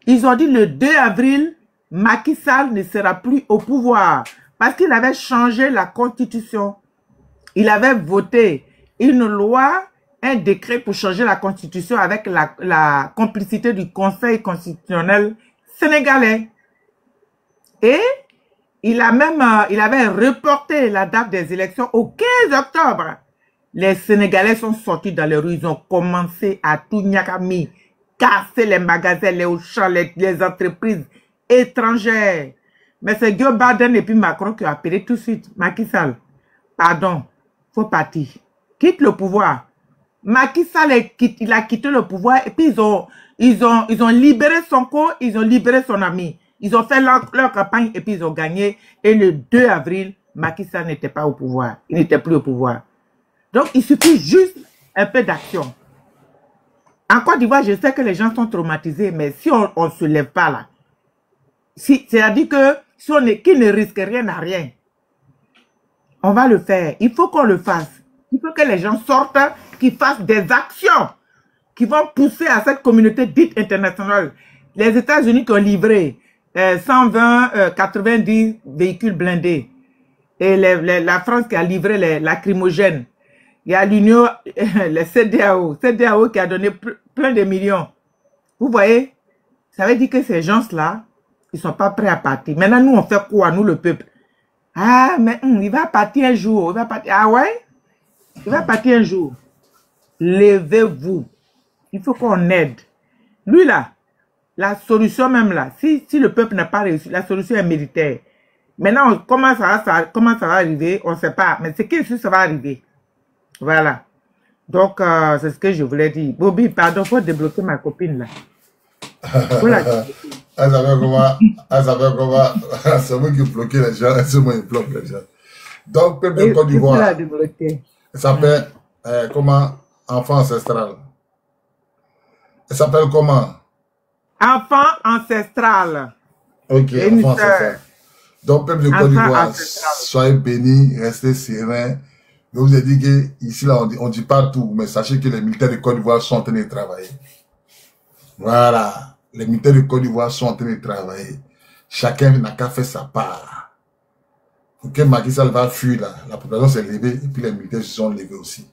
Ils ont dit le 2 avril, Macky Sall ne sera plus au pouvoir. Parce qu'il avait changé la constitution. Il avait voté une loi, un décret pour changer la constitution avec la complicité du Conseil constitutionnel sénégalais. Et il avait reporté la date des élections au 15 octobre. Les Sénégalais sont sortis dans les rues, ils ont commencé à tout nyakami, casser les magasins, les Auchan, les entreprises étrangères. Mais c'est Joe Biden et puis Macron qui ont appelé tout de suite. Macky Sall, pardon, faut partir. Quitte le pouvoir. Macky Sall, il a quitté le pouvoir et puis ils ont libéré Sonko, ils ont libéré son ami. Ils ont fait leur campagne et puis ils ont gagné. Et le 2 avril, Macky Sall n'était pas au pouvoir. Il n'était plus au pouvoir. Donc, il suffit juste un peu d'action. En Côte d'Ivoire, je sais que les gens sont traumatisés, mais si on ne se lève pas là, c'est-à-dire que si qui ne risque rien à rien, on va le faire. Il faut qu'on le fasse. Il faut que les gens sortent, qu'ils fassent des actions qui vont pousser à cette communauté dite internationale. Les États-Unis qui ont livré 90 véhicules blindés et la France qui a livré les lacrymogènes. Il y a l'Union, le CEDEAO qui a donné plein de millions. Vous voyez, ça veut dire que ces gens-là, ils ne sont pas prêts à partir. Maintenant, nous, on fait quoi, nous, le peuple? Ah, mais il va partir un jour. Il va partir. Ah ouais? Il va partir un jour. Levez-vous. Il faut qu'on aide. Lui, là, la solution même là, si le peuple n'a pas réussi, la solution est militaire. Maintenant, comment ça va arriver, on ne sait pas. Mais c'est que ça va arriver. Voilà. Donc, c'est ce que je voulais dire. Bobby, pardon, il faut débloquer ma copine là. Voilà. Elle savait comment, c'est moi qui bloquais les gens, c'est moi qui bloque les gens. Donc, peuple de Côte d'Ivoire, elle s'appelle, comment, enfant ancestral. Elle s'appelle comment? Enfant ancestral. Ok, enfant ancestral. Donc, peuple de Côte d'Ivoire, soyez bénis, restez sereins. Je vous ai dit que ici, là, on dit pas tout, mais sachez que les militaires de Côte d'Ivoire sont en train de travailler. Voilà. Les militaires de Côte d'Ivoire sont en train de travailler. Chacun n'a qu'à faire sa part. Ok, Macky Sall va fuir là. La population s'est levée et puis les militaires se sont levés aussi.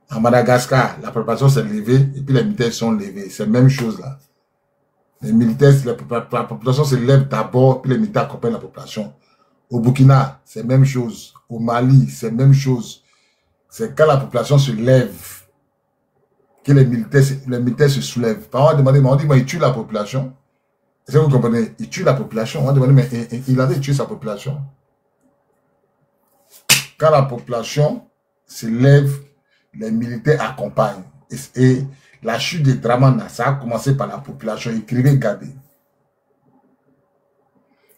À Madagascar, la population s'est levée et puis les militaires se sont levés. C'est la même chose là. Les militaires, la population se lève d'abord puis les militaires accompagnent la population. Au Burkina, c'est la même chose. Au Mali, c'est la même chose. C'est quand la population se lève que les militaires se soulèvent. Par exemple, on dit, mais il tue la population. Est-ce que vous comprenez? Il tue la population. On demande, mais il a tué sa population. Quand la population se lève, les militaires accompagnent. Et la chute de Dramane, ça a commencé par la population. Écrivez, regardez.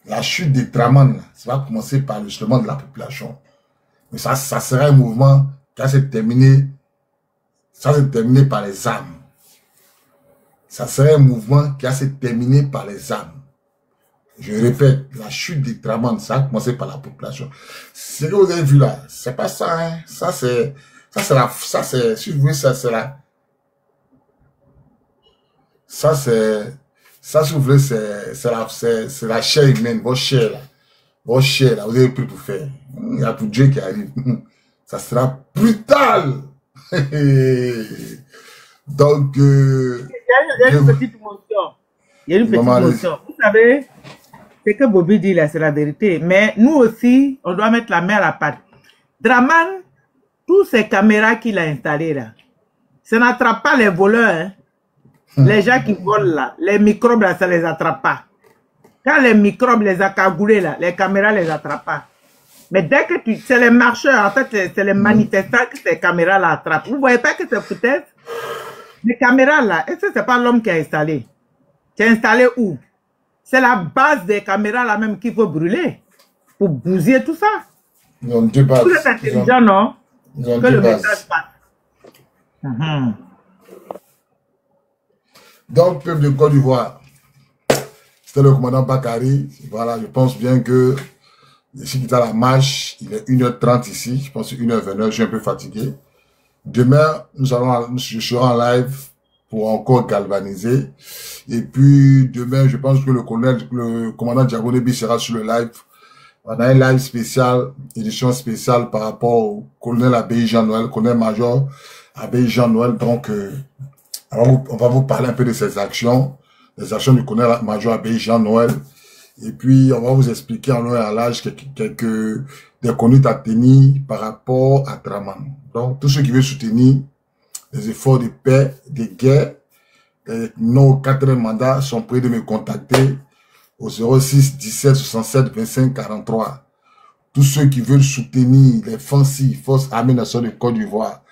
La chute de Dramane, ça va commencer par justement de la population. Mais ça sera un mouvement qui va se terminer. Ça va se terminer par les armes. Ça serait un mouvement qui va se terminer par les armes. Je répète, la chute des Dramane, ça a commencé par la population. Ce que vous avez vu là, c'est pas ça, hein. Ça si vous voulez, ça c'est Ça, ça, si vous voulez, c'est la chair humaine, votre chair, là. Votre chair, là, vous avez pris pour faire. Il y a pour Dieu qui arrive. Ça sera brutal. Donc, il y a une petite motion. Il y a une petite motion. Vous savez, ce que Bobby dit là, c'est la vérité. Mais nous aussi, on doit mettre la main à la pâte. Draman, toutes ces caméras qu'il a installées là, ça n'attrape pas les voleurs. Hein. Les gens qui volent là, les microbes là, ça les attrape pas. Quand les microbes les accagoulés là, les caméras les attrapent pas. Mais dès que c'est les marcheurs, en fait, c'est les manifestants que ces caméras là attrapent. Vous voyez pas que c'est foutaise? Les caméras là, est-ce que c'est pas l'homme qui a installé? Tu as installé où? C'est la base des caméras là même qu'il faut brûler pour bousiller tout ça. Ils ont deux bases. Vous êtes intelligent, non? Ils ont Que deux le bases. message passe. Donc, peuple de Côte d'Ivoire, c'était le commandant Bakary. Voilà, je pense bien que ici, qui est à la marche, il est 1h30 ici. Je pense 1h29, je suis un peu fatigué. Demain, je serai en live pour encore galvaniser. Et puis, demain, je pense que le commandant Diabonebi sera sur le live. On a un live spécial, édition spéciale par rapport au colonel Abbaye Jean-Noël, colonel-major Abbaye Jean-Noël. Donc, on va vous parler un peu de ses actions, des actions du colonel-major Abbaye Jean-Noël. Et puis, on va vous expliquer en long et en large des conduites à tenir par rapport à Draman. Donc, tous ceux qui veulent soutenir les efforts de paix, de guerre, nos 4e mandats sont prêts de me contacter au 06 17 67 25 43. Tous ceux qui veulent soutenir les forces armées nationales de Côte d'Ivoire,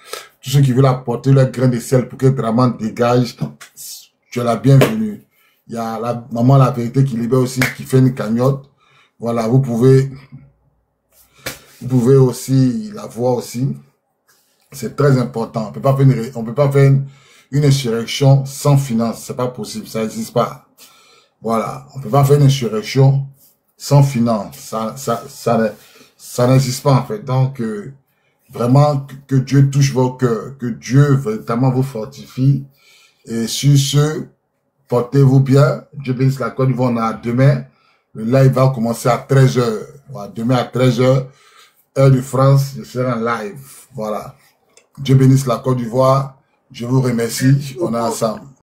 tous ceux qui veulent apporter leur grain de sel pour que Draman dégage, tu es la bienvenue. Il y a la maman La Vérité qui libère aussi, qui fait une cagnotte. Voilà, vous pouvez aussi la voir aussi. C'est très important. On peut pas faire une insurrection sans finance. C'est pas possible. Ça n'existe pas. Voilà. On peut pas faire une insurrection sans finance. Ça n'existe pas, en fait. Donc, vraiment, que Dieu touche vos cœurs. Que Dieu véritablement vous fortifie. Et sur ce, portez-vous bien. Dieu bénisse la Côte d'Ivoire. On a demain. Le live va commencer à 13h. Voilà. Demain à 13h. Heure de France. Je serai en live. Voilà. Dieu bénisse la Côte d'Ivoire. Je vous remercie. On est ensemble.